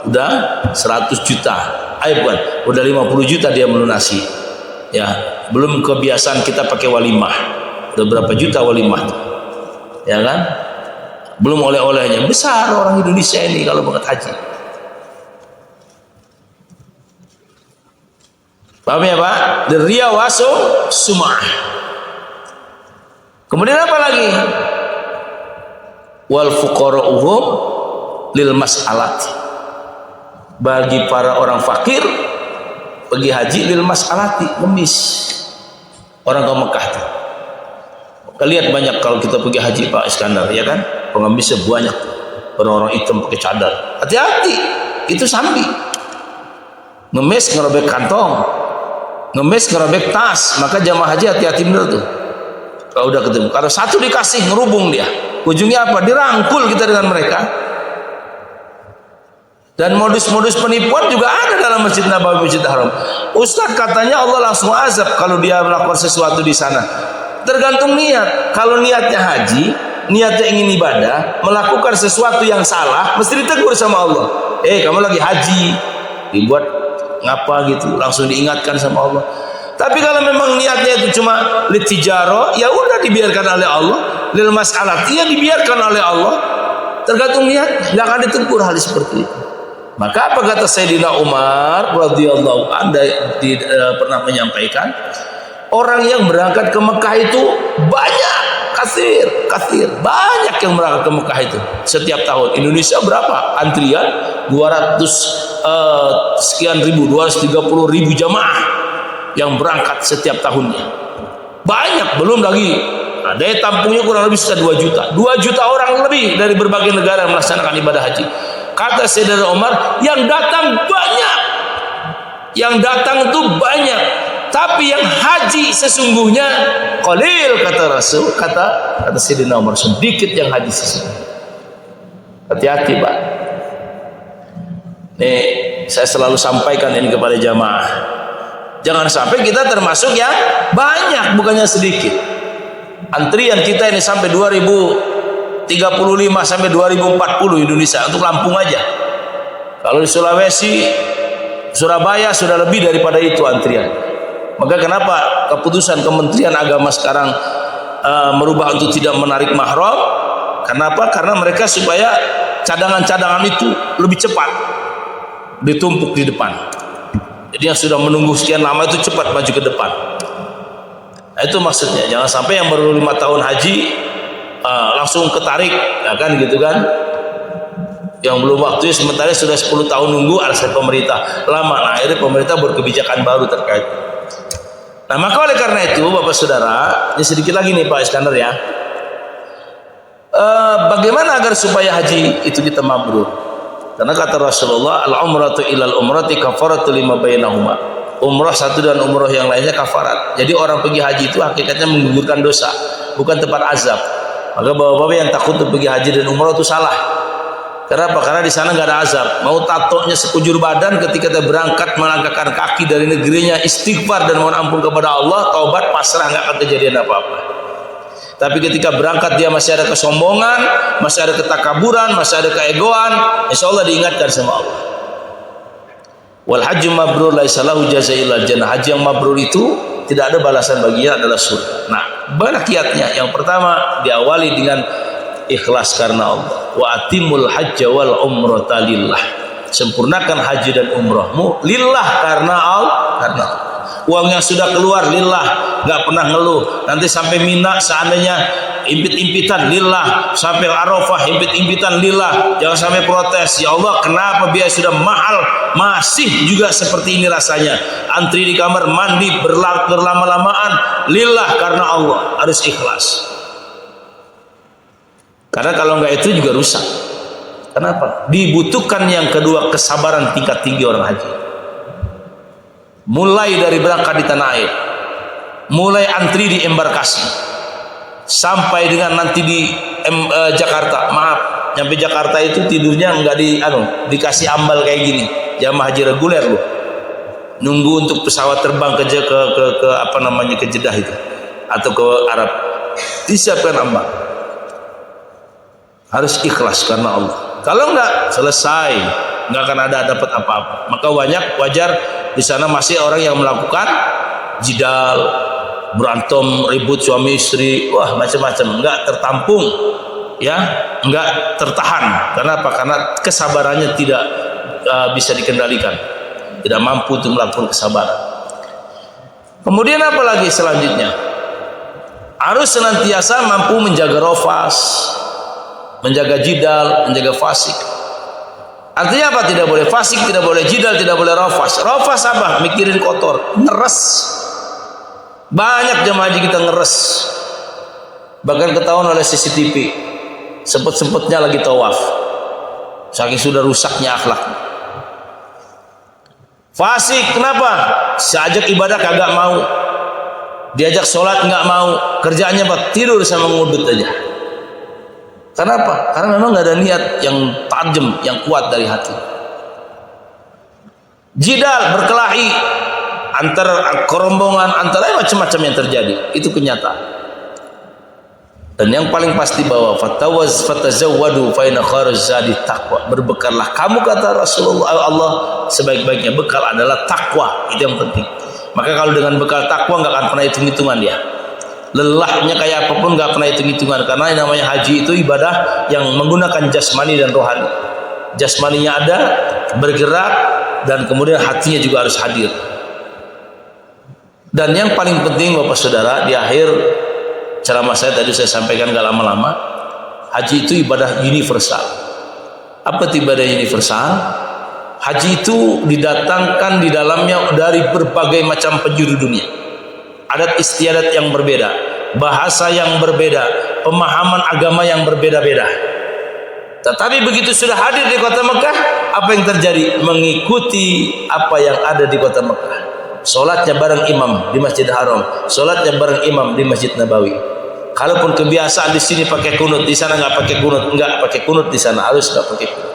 Udah 100 juta. Bukan. Udah 50 juta dia melunasi. Ya, belum kebiasaan kita pakai walimah. Udah berapa juta walimah? Ya kan? Belum oleh-olehnya. Besar orang Indonesia ini kalau berangkat haji. Paham ya Pak? Riya wasu sum'ah. Kemudian apa lagi? Wal fuqara'uhum lil mas'alati. Bagi para orang fakir pergi haji lil mas'alati, ngemis. Orang ke Mekah tuh. Lihat banyak kalau kita pergi haji Pak Iskandar, ya kan? Pengemisnya banyak. Orang-orang hitam pakai cadar. Hati-hati, itu sambi. Ngemis ngerobek kantong. Ngemis ngerobek tas, maka jamaah haji hati-hati bener tuh. Kalau udah ketemu, kalau satu dikasih ngerubung dia, ujungnya apa? Dirangkul kita dengan mereka. Dan modus-modus penipuan juga ada dalam Masjid Nabawi, Masjid Haram. Ustaz katanya Allah langsung azab kalau dia melakukan sesuatu di sana. Tergantung niat. Kalau niatnya haji, niatnya ingin ibadah, melakukan sesuatu yang salah, mesti ditegur sama Allah. Kamu lagi haji, dibuat ngapa gitu, langsung diingatkan sama Allah. Tapi kalau memang niatnya itu cuma litijaro, ya udah dibiarkan oleh Allah. Lil mas'alat, ya dibiarkan oleh Allah. Tergantung niat, nggak akan ditegur hal seperti itu. Maka apa kata Sayyidina Umar radhiyallahu anhu pernah menyampaikan, orang yang berangkat ke Mekah itu banyak, kasir, banyak yang berangkat ke Mekah itu setiap tahun. Indonesia berapa? Antrian 200 sekian ribu, 230 ribu jamaah yang berangkat setiap tahunnya. Banyak, belum lagi daya tampungnya kurang lebih sekitar 2 juta. 2 juta orang lebih dari berbagai negara melaksanakan ibadah haji. Kata Sayyidina Umar, yang datang banyak. Yang datang itu banyak, tapi yang haji sesungguhnya qalil, kata Rasul, kata Sayyidina Umar, sedikit yang haji sesungguhnya. Hati-hati, Pak. Nih, saya selalu sampaikan ini kepada jamaah. Jangan sampai kita termasuk yang banyak, bukannya sedikit. Antrian kita ini sampai 2035 sampai 2040 Indonesia untuk Lampung aja. Kalau di Sulawesi, Surabaya sudah lebih daripada itu antrian. Maka kenapa keputusan Kementerian Agama sekarang merubah untuk tidak menarik mahram? Kenapa? Karena mereka supaya cadangan-cadangan itu lebih cepat ditumpuk di depan. Jadi yang sudah menunggu sekian lama itu cepat maju ke depan. Nah, itu maksudnya. Jangan sampai yang baru 5 tahun haji langsung ketarik, ya kan gitu kan? Yang belum waktunya sementara sudah 10 tahun nunggu alasan pemerintah lama. Nah, akhirnya pemerintah berkebijakan baru terkait. Nah, maka oleh karena itu Bapak Saudara, ini sedikit lagi nih Pak Iskandar ya. Bagaimana agar supaya haji itu kita mabrur? Karena kata Rasulullah, al-umratu ilal umrati kafaratu lima bainahuma. Umrah satu dan umrah yang lainnya kafarat. Jadi orang pergi haji itu hakikatnya menggugurkan dosa, bukan tempat azab. Maka bapak-bapak yang takut untuk pergi haji dan umrah itu salah. Kenapa? Karena di sana nggak ada azab. Mau tatonya sekujur badan ketika kita berangkat melangkahkan kaki dari negerinya, istighfar dan mohon ampun kepada Allah, taubat, pasrah, nggak akan kejadian apa-apa. Tapi ketika berangkat dia masih ada kesombongan, masih ada ketakaburan, masih ada keegoan, insya Allah diingatkan sama Allah. Wal hajju mabrur laisa lahu jazaa'un illa jannah. Haji yang mabrur itu tidak ada balasan baginya adalah surga. Nah, banyak kiatnya. Yang pertama diawali dengan ikhlas karena Allah. Wa atimul hajja wal umrata lillah. Sempurnakan haji dan umrahmu lillah karena Allah. Uang yang sudah keluar lillah, nggak pernah ngeluh. Nanti sampai Mina seandainya impit-impitan lillah, sampai Arafah impit-impitan lillah, jangan sampai protes. Ya Allah, kenapa biaya sudah mahal masih juga seperti ini rasanya? Antri di kamar mandi berlama-lamaan lillah karena Allah, harus ikhlas. Karena kalau nggak itu juga rusak. Kenapa? Dibutuhkan yang kedua, kesabaran tingkat tinggi orang haji. Mulai dari berangkat di tanah air, mulai antri di embarkasi, sampai dengan nanti di Jakarta. Maaf, nyampe Jakarta itu tidurnya nggak dikasih ambal kayak gini. Jamaah haji reguler loh, nunggu untuk pesawat terbang ke Jeddah itu atau ke Arab, disiapkan ambal. Harus ikhlas karena Allah. Kalau nggak selesai, nggak akan ada dapat apa-apa. Maka wajar di sana masih orang yang melakukan jidal, berantem, ribut suami istri, wah macam-macam, nggak tertampung, ya, nggak tertahan. Kenapa? Karena kesabarannya tidak bisa dikendalikan, tidak mampu untuk melakukan kesabaran. Kemudian apa lagi selanjutnya? Harus senantiasa mampu menjaga rofas, menjaga jidal, menjaga fasik. Artinya apa? Tidak boleh fasik, tidak boleh jidal, tidak boleh rafas. Rafas apa? Mikirin kotor, ngeres. Banyak jemaah haji kita ngeres. Bahkan ketahuan oleh CCTV. Sempet-sempetnya lagi tawaf. Saking sudah rusaknya akhlak. Fasik, kenapa? Seajak ibadah kagak mau. Diajak sholat nggak mau. Kerjaannya apa? Tidur sama ngudut aja. Kenapa? Karena memang nggak ada niat yang tajam, yang kuat dari hati. Jidal, berkelahi antar kerombongan, antara macam-macam yang terjadi, itu kenyataan. Dan yang paling pasti bahwa fatazawwadu fa inna khairaz zadi taqwa. Berbekallah kamu, kata Rasulullah Allah, sebaik-baiknya bekal adalah takwa. Itu yang penting. Maka kalau dengan bekal takwa nggak akan pernah hitung-hitungan dia. Lelahnya kayak apapun nggak pernah hitung-hitungan, karena yang namanya haji itu ibadah yang menggunakan jasmani dan rohani. Jasmaninya ada, bergerak, dan kemudian hatinya juga harus hadir. Dan yang paling penting Bapak Saudara, di akhir ceramah saya tadi saya sampaikan gak lama-lama, haji itu ibadah universal. Apa itu ibadah universal? Haji itu didatangkan di dalamnya dari berbagai macam penjuru dunia. Adat istiadat yang berbeda, bahasa yang berbeda, pemahaman agama yang berbeda-beda. Tetapi begitu sudah hadir di kota Mekah, apa yang terjadi? Mengikuti apa yang ada di kota Mekah. Solatnya bareng imam di Masjid Haram, solatnya bareng imam di Masjid Nabawi. Kalaupun kebiasaan di sini pakai kunut, di sana nggak pakai kunut, nggak pakai kunut di sana, harus nggak pakai kunut.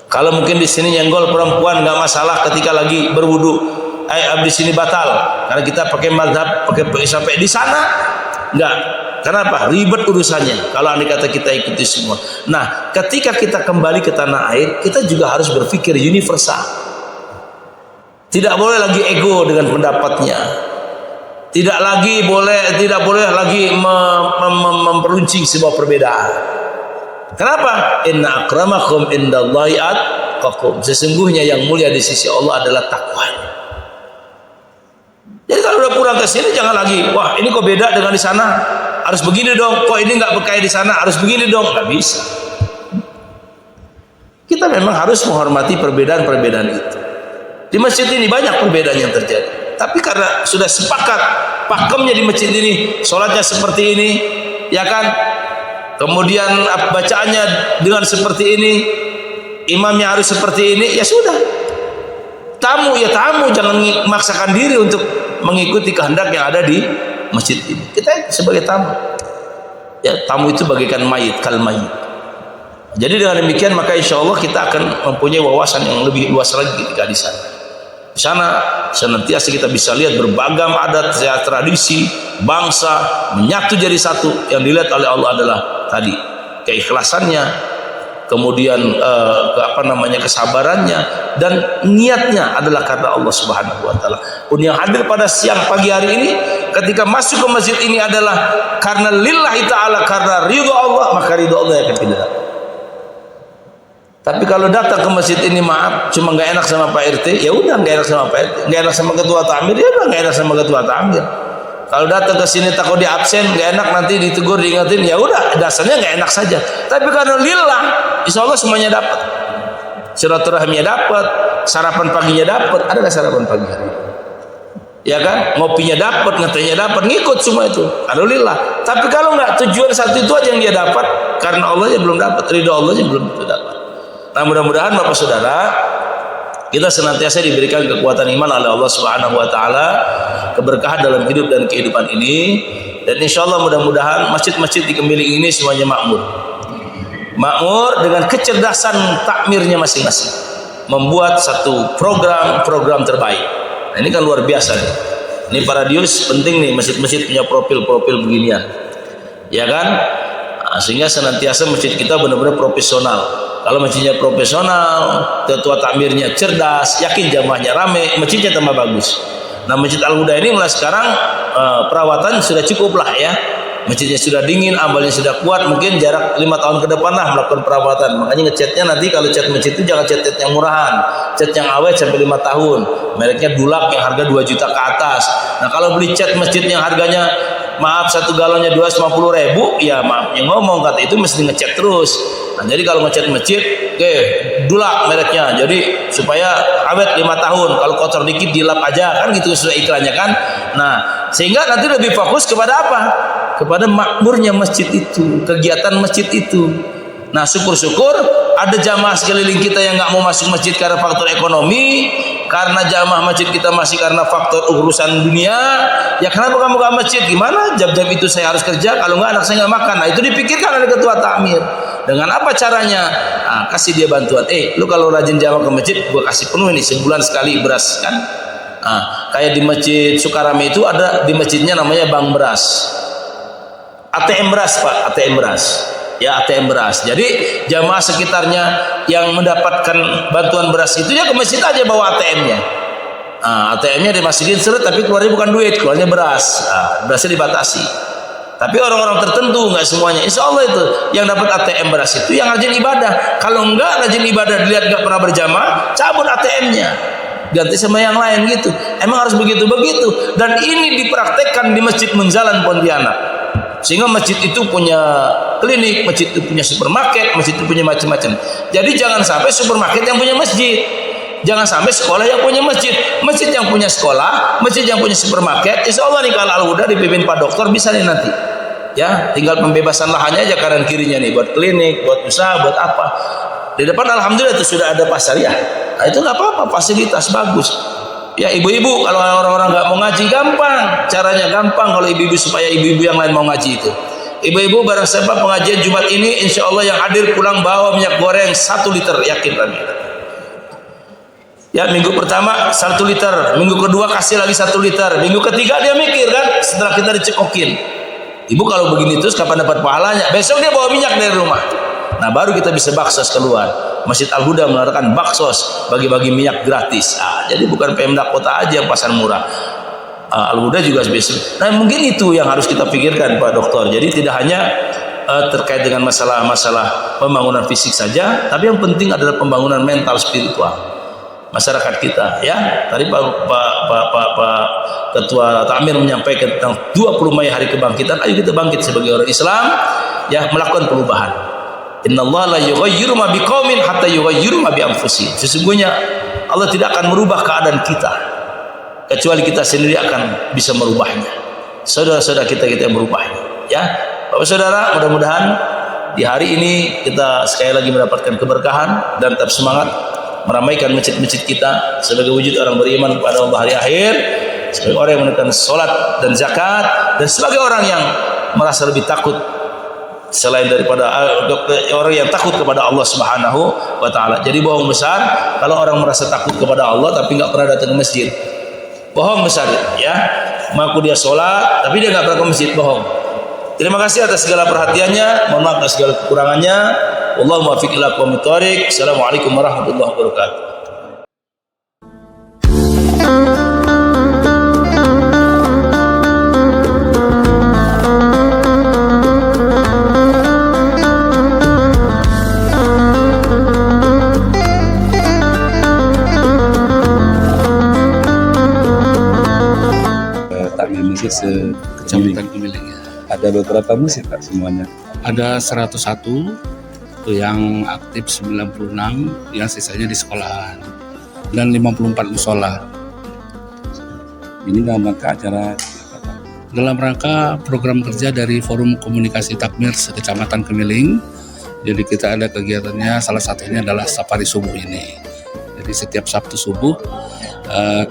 Kalau mungkin di sini nyenggol perempuan nggak masalah ketika lagi berwudu, di sini batal karena kita pakai mazhab, pakai sampai di sana nggak. Kenapa? Ribet urusannya. Kalau andai kata kita ikuti semua. Nah, ketika kita kembali ke tanah air, kita juga harus berpikir universal. Tidak boleh lagi ego dengan pendapatnya. Tidak boleh lagi memperuncing sebuah perbedaan. Kenapa? Inna akramakum indallahi atqakum. Sesungguhnya yang mulia di sisi Allah adalah takwa. Jadi kalau udah pulang ke sini jangan lagi, wah ini kok beda dengan di sana, harus begini dong. Kok ini nggak kayak di sana, harus begini dong. Nggak bisa. Kita memang harus menghormati perbedaan-perbedaan itu. Di masjid ini banyak perbedaan yang terjadi. Tapi karena sudah sepakat pakemnya di masjid ini, sholatnya seperti ini, ya kan? Kemudian bacaannya dengan seperti ini, imamnya harus seperti ini, ya sudah. Tamu ya tamu, jangan memaksakan diri untuk mengikuti kehendak yang ada di masjid ini. Kita sebagai tamu, ya tamu itu bagaikan mayit, kal mayit. Jadi dengan demikian maka insya Allah kita akan mempunyai wawasan yang lebih luas lagi ketika di sana. Di sana senantiasa kita bisa lihat berbagai adat, tradisi, bangsa menyatu jadi satu. Yang dilihat oleh Allah adalah tadi keikhlasannya, kemudian kesabarannya, dan niatnya adalah karena Allah Subhanahu wa taala. Pun yang hadir pada siang pagi hari ini ketika masuk ke masjid ini adalah karena lillahi taala, karena ridho Allah, maka ridho Allah yang akan kita dapat. Tapi kalau datang ke masjid ini maaf cuma nggak enak sama Pak RT, ya udah nggak enak sama Pak RT, nggak enak sama ketua takmir, ya udah nggak enak sama ketua takmir. Kalau datang ke sini takut di absen, nggak enak nanti ditegur diingatin, ya udah dasarnya nggak enak saja. Tapi karena lillah, insya Allah semuanya dapat. Silaturahminya dapat, sarapan paginya dapat. Ada nggak sarapan pagi hari? Ya kan, ngopinya dapat, ngetehnya dapat, ngikut semua itu. Alhamdulillah. Tapi kalau nggak, tujuan satu itu aja yang dia dapat, karena Allah yang belum dapat, ridho Allah yang belum dapat. Nah mudah-mudahan Bapak Saudara kita senantiasa diberikan kekuatan iman oleh Allah Subhanahu wa taala, keberkahan dalam hidup dan kehidupan ini, dan insya Allah mudah-mudahan masjid-masjid di Kemiling ini semuanya makmur dengan kecerdasan takmirnya masing-masing, membuat satu program terbaik. Nah, ini kan luar biasa nih. Ini Paradius penting nih, masjid-masjid punya profil-profil beginian, ya kan? Nah, sehingga senantiasa masjid kita benar-benar profesional. Kalau masjidnya profesional, ketua takmirnya cerdas, yakin jamaahnya rame, masjidnya tambah bagus. Nah Masjid Al-Huda ini mulai sekarang perawatan sudah cukup lah ya. Masjidnya sudah dingin, ambalnya sudah kuat, mungkin jarak 5 tahun ke depan lah melakukan perawatan. Makanya ngecatnya nanti kalau cat masjid itu jangan cat yang murahan, cat yang awet sampai 5 tahun. Mereknya Dulak yang harga 2 juta ke atas. Nah kalau beli cat masjid yang harganya maaf 1 galonnya 250.000, ya maafnya ngomong kata itu mesti ngecat terus. Nah, jadi kalau ngecat masjid, Dulak mereknya, jadi supaya awet 5 tahun. Kalau kotor dikit dilap aja, kan gitu sesuai iklannya kan. Nah, sehingga nanti lebih fokus kepada apa? Kepada makmurnya masjid itu, kegiatan masjid itu. Nah, syukur-syukur ada jamaah sekeliling kita yang nggak mau masuk masjid karena faktor ekonomi, karena jamaah masjid kita masih karena faktor urusan dunia. Ya kenapa kamu ke masjid? Gimana? Jam-jam itu saya harus kerja, kalau nggak anak saya nggak makan. Nah, itu dipikirkan oleh ketua takmir. Dengan apa caranya? Nah, kasih dia bantuan. Lu kalau rajin jamaah ke masjid, gua kasih penuh ini sebulan sekali beras kan. Nah, kayak di Masjid Sukarame itu ada di masjidnya namanya Bank Beras. ATM beras, Pak, ATM beras. Ya, ATM beras. Jadi jamaah sekitarnya yang mendapatkan bantuan beras itu dia ke masjid aja bawa ATM-nya. Nah, ATM-nya dimasukin seret tapi keluarnya bukan duit, keluarnya beras. Nah, berasnya dibatasi. Tapi orang-orang tertentu, nggak semuanya. Insya Allah itu yang dapat ATM beras itu yang rajin ibadah. Kalau enggak rajin ibadah, dilihat nggak pernah berjamaah, cabut ATM-nya, ganti sama yang lain gitu. Emang harus begitu-begitu. Dan ini dipraktekkan di Masjid Menjalan Pontianak. Sehingga masjid itu punya klinik, masjid itu punya supermarket, masjid itu punya macam-macam. Jadi jangan sampai supermarket yang punya masjid. Jangan sampai sekolah yang punya masjid, masjid yang punya sekolah, masjid yang punya supermarket. Insya Allah nih kalau Al-Huda dipimpin Pak Dokter bisa nih nanti. Ya, tinggal pembebasan lahannya aja kanan kirinya nih buat klinik, buat usaha, buat apa. Di depan alhamdulillah itu sudah ada pasar ya. Nah, itu nggak apa-apa, fasilitas bagus. Ya ibu-ibu kalau orang-orang nggak mau ngaji gampang, caranya gampang kalau ibu-ibu supaya ibu-ibu yang lain mau ngaji itu. Ibu-ibu barang siapa pengajian Jumat ini, insya Allah yang hadir pulang bawa minyak goreng 1 liter, yakin kami. Ya minggu pertama 1 liter, minggu kedua kasih lagi 1 liter, minggu ketiga dia mikir kan setelah kita dicekokin. Ibu kalau begini terus kapan dapat pahalanya? Besok dia bawa minyak dari rumah. Nah baru kita bisa baksos keluar. Masjid Al-Huda menawarkan baksos, bagi-bagi minyak gratis. Jadi bukan Pemda kota aja yang pasar murah. Al-Huda juga spesial. Nah mungkin itu yang harus kita pikirkan Pak Dokter. Jadi tidak hanya terkait dengan masalah pembangunan fisik saja, tapi yang penting adalah pembangunan mental spiritual masyarakat kita. Ya tadi Pak Ketua Takmir menyampaikan tentang 20 Mei hari kebangkitan. Ayo kita bangkit sebagai orang Islam, ya melakukan perubahan. Innallaha la yughayyiru ma biqaumin hatta yughayyiru ma bi anfusihim. Sesungguhnya Allah tidak akan merubah keadaan kita kecuali kita sendiri akan bisa merubahnya. Saudara-saudara kita yang merubahnya. Ya, Bapak Saudara, mudah-mudahan di hari ini kita sekali lagi mendapatkan keberkahan dan tetap semangat meramaikan masjid-masjid kita sebagai wujud orang beriman pada hari akhir, sebagai orang yang menunaikan salat dan zakat, dan sebagai orang yang merasa lebih takut selain daripada orang yang takut kepada Allah Subhanahu wa taala. Jadi bohong besar kalau orang merasa takut kepada Allah tapi nggak pernah datang ke masjid. Bohong besar ya. Mengaku dia sholat tapi dia nggak pernah ke masjid, bohong. Terima kasih atas segala perhatiannya. Mohon maaf atas segala kekurangannya. Wallahu muwaffiq ila aqwamit thoriq. Assalamualaikum warahmatullahi wabarakatuh. Takmir masjid Kecamatan Kemiling. ada beberapa masjid Pak semuanya. Ada 101 itu yang aktif 96, yang sisanya di sekolahan, dan 54 musola. Ini dalam rangka acara Dalam rangka program kerja dari Forum Komunikasi Takmir Kecamatan Kemiling. Jadi kita ada kegiatannya, salah satunya adalah safari subuh ini. Jadi setiap Sabtu subuh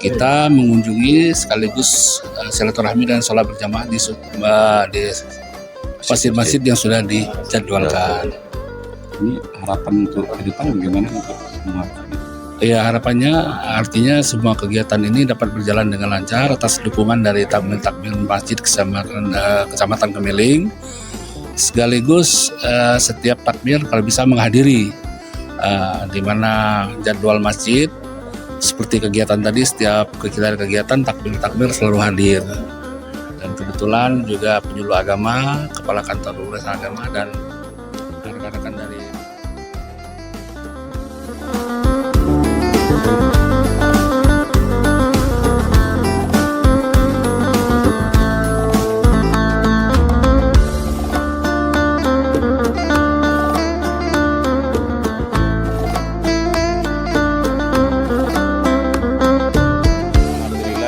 kita mengunjungi sekaligus silaturahmi dan sholat berjamaah di masjid-masjid yang sudah dijadwalkan. ini harapan untuk ke depan bagaimana untuk semua? Ya harapannya artinya semua kegiatan ini dapat berjalan dengan lancar atas dukungan dari takmir masjid Kecamatan Kemiling. Sekaligus setiap takmir kalau bisa menghadiri di mana jadwal masjid seperti kegiatan tadi, setiap kegiatan takmir selalu hadir. Dan kebetulan juga penyuluh agama, kepala kantor urusan agama dan rekan-rekan dari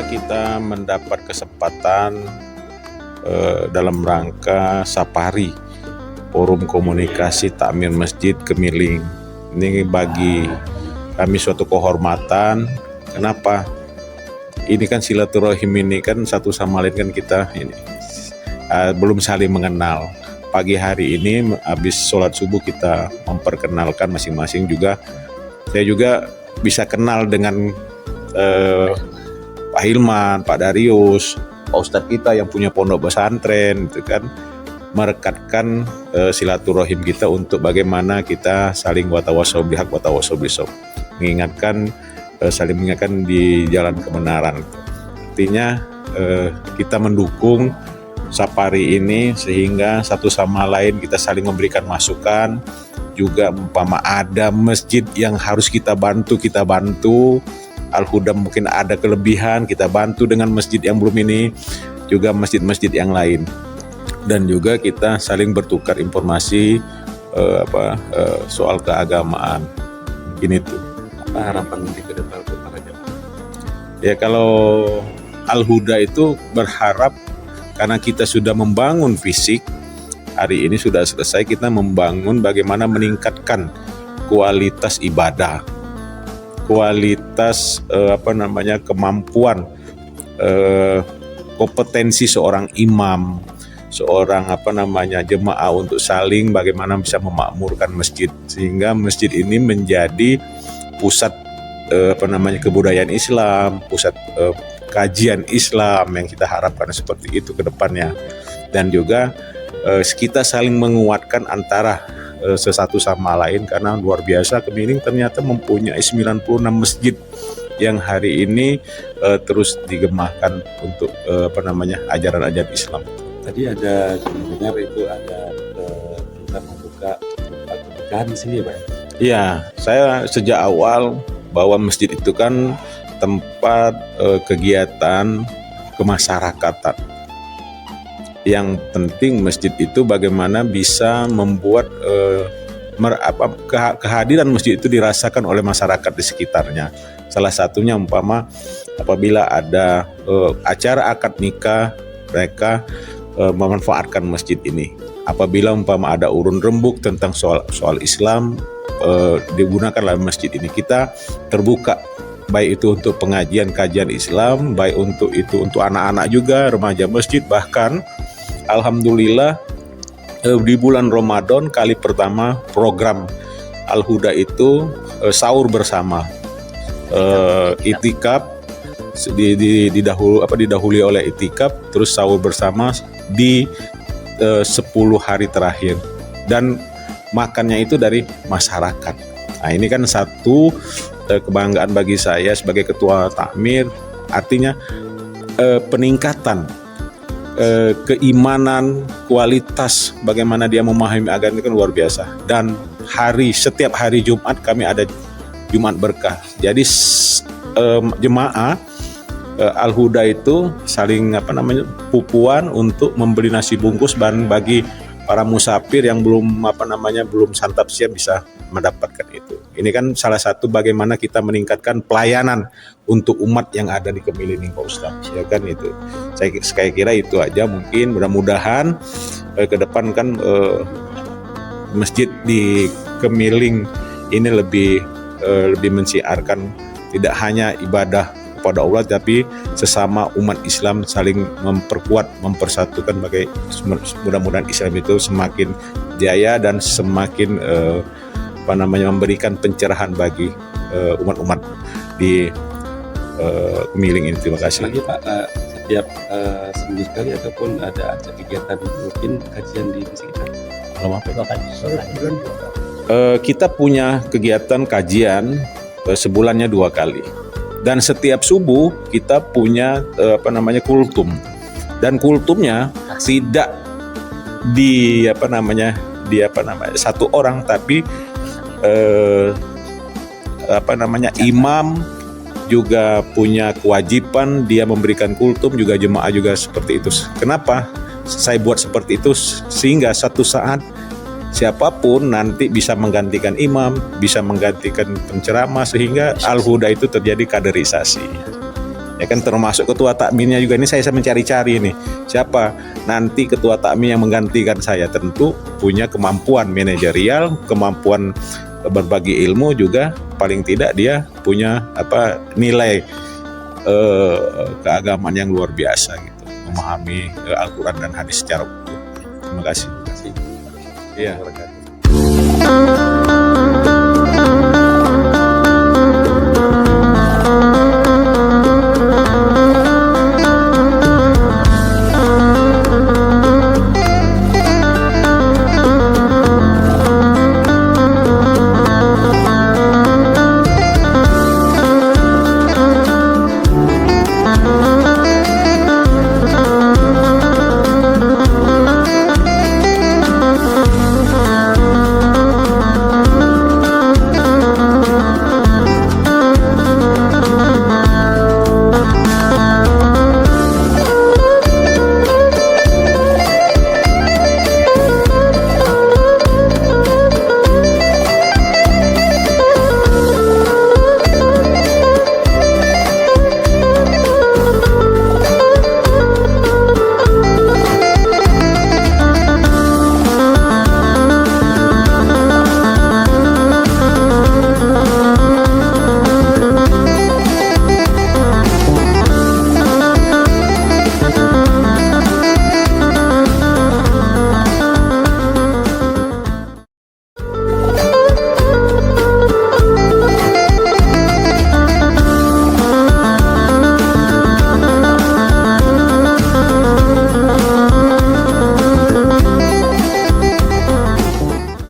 kita mendapat kesempatan dalam rangka safari Forum Komunikasi Takmir Masjid Kemiling. Ini bagi kami suatu kehormatan. Kenapa? Ini kan silaturahim ini kan satu sama lain kan kita ini belum saling mengenal. Pagi hari ini habis sholat subuh kita memperkenalkan masing-masing juga. Saya juga bisa kenal dengan Pak Hilman, Pak Darius, Pak Ustadz kita yang punya pondok pesantren, gitu kan, merekatkan silaturahim kita untuk bagaimana kita saling watawasau bihaq watawasau bisawab, mengingatkan saling mengingatkan di jalan kebenaran. Artinya kita mendukung safari ini sehingga satu sama lain kita saling memberikan masukan. Juga umpama ada masjid yang harus kita bantu. Al-Huda mungkin ada kelebihan, kita bantu dengan masjid yang belum ini, juga masjid-masjid yang lain. Dan juga kita saling bertukar informasi soal keagamaan. Ini tuh Apa harapan nanti ke depan untuk para jemaah? Ya kalau Al-Huda itu berharap karena kita sudah membangun fisik, hari ini sudah selesai kita membangun bagaimana meningkatkan kualitas ibadah, kualitas kemampuan, kompetensi seorang imam, seorang jemaah untuk saling bagaimana bisa memakmurkan masjid sehingga masjid ini menjadi pusat kebudayaan Islam, pusat kajian Islam yang kita harapkan seperti itu ke depannya. Dan juga kita saling menguatkan antara sesatu sama lain karena luar biasa Kemiling ternyata mempunyai 96 masjid yang hari ini terus digemahkan untuk ajaran-ajaran Islam. Tadi ada dengar itu ada kita membuka tempat pernikahan di sini, Pak. Iya, saya sejak awal bahwa masjid itu kan tempat kegiatan kemasyarakatan. Yang penting masjid itu bagaimana bisa membuat kehadiran masjid itu dirasakan oleh masyarakat di sekitarnya. Salah satunya apabila ada acara akad nikah, mereka memanfaatkan masjid ini. Apabila ada urun rembuk tentang soal Islam, digunakanlah masjid ini. Kita terbuka baik itu untuk pengajian kajian Islam, baik untuk anak-anak juga, remaja masjid. Bahkan alhamdulillah di bulan Ramadan kali pertama program Al-Huda itu sahur bersama, itikaf didahului oleh itikaf, terus sahur bersama di 10 hari terakhir dan makannya itu dari masyarakat. Nah ini kan satu kebanggaan bagi saya sebagai ketua takmir, artinya peningkatan keimanan, kualitas bagaimana dia memahami agama itu kan luar biasa. Dan setiap hari Jumat kami ada Jumat berkah. Jadi jemaah Al-Huda itu saling pupuan untuk membeli nasi bungkus bagi para musafir yang belum santap siang bisa mendapatkan itu. Ini kan salah satu bagaimana kita meningkatkan pelayanan untuk umat yang ada di Kemiling, Pak Ustadz. Ya kan itu. Saya kira itu aja, mungkin mudah-mudahan ke depan kan masjid di Kemiling ini lebih mensiarkan tidak hanya ibadah kepada Allah tapi sesama umat Islam saling memperkuat, mempersatukan mudah-mudahan Islam itu semakin jaya dan semakin memberikan pencerahan bagi umat-umat di Kemiling ini. Terima kasih. Lagi Pak, setiap seminggu sekali ataupun ada kegiatan mungkin kajian di masjid kita. Kita punya kegiatan kajian sebulannya 2 kali. Dan setiap subuh kita punya kultum. Dan kultumnya tidak satu orang tapi imam juga punya kewajiban dia memberikan kultum, juga jemaah juga seperti itu. Kenapa saya buat seperti itu? Sehingga satu saat siapapun nanti bisa menggantikan imam, bisa menggantikan penceramah, sehingga Al-Huda itu terjadi kaderisasi. Ya kan, termasuk ketua takmirnya juga. Ini saya mencari-cari nih siapa nanti ketua takmir yang menggantikan saya. Tentu punya kemampuan manajerial, kemampuan berbagi ilmu, juga paling tidak dia punya nilai keagamaan yang luar biasa gitu, memahami Al-Quran dan hadis secara utuh. Terima kasih. Iya.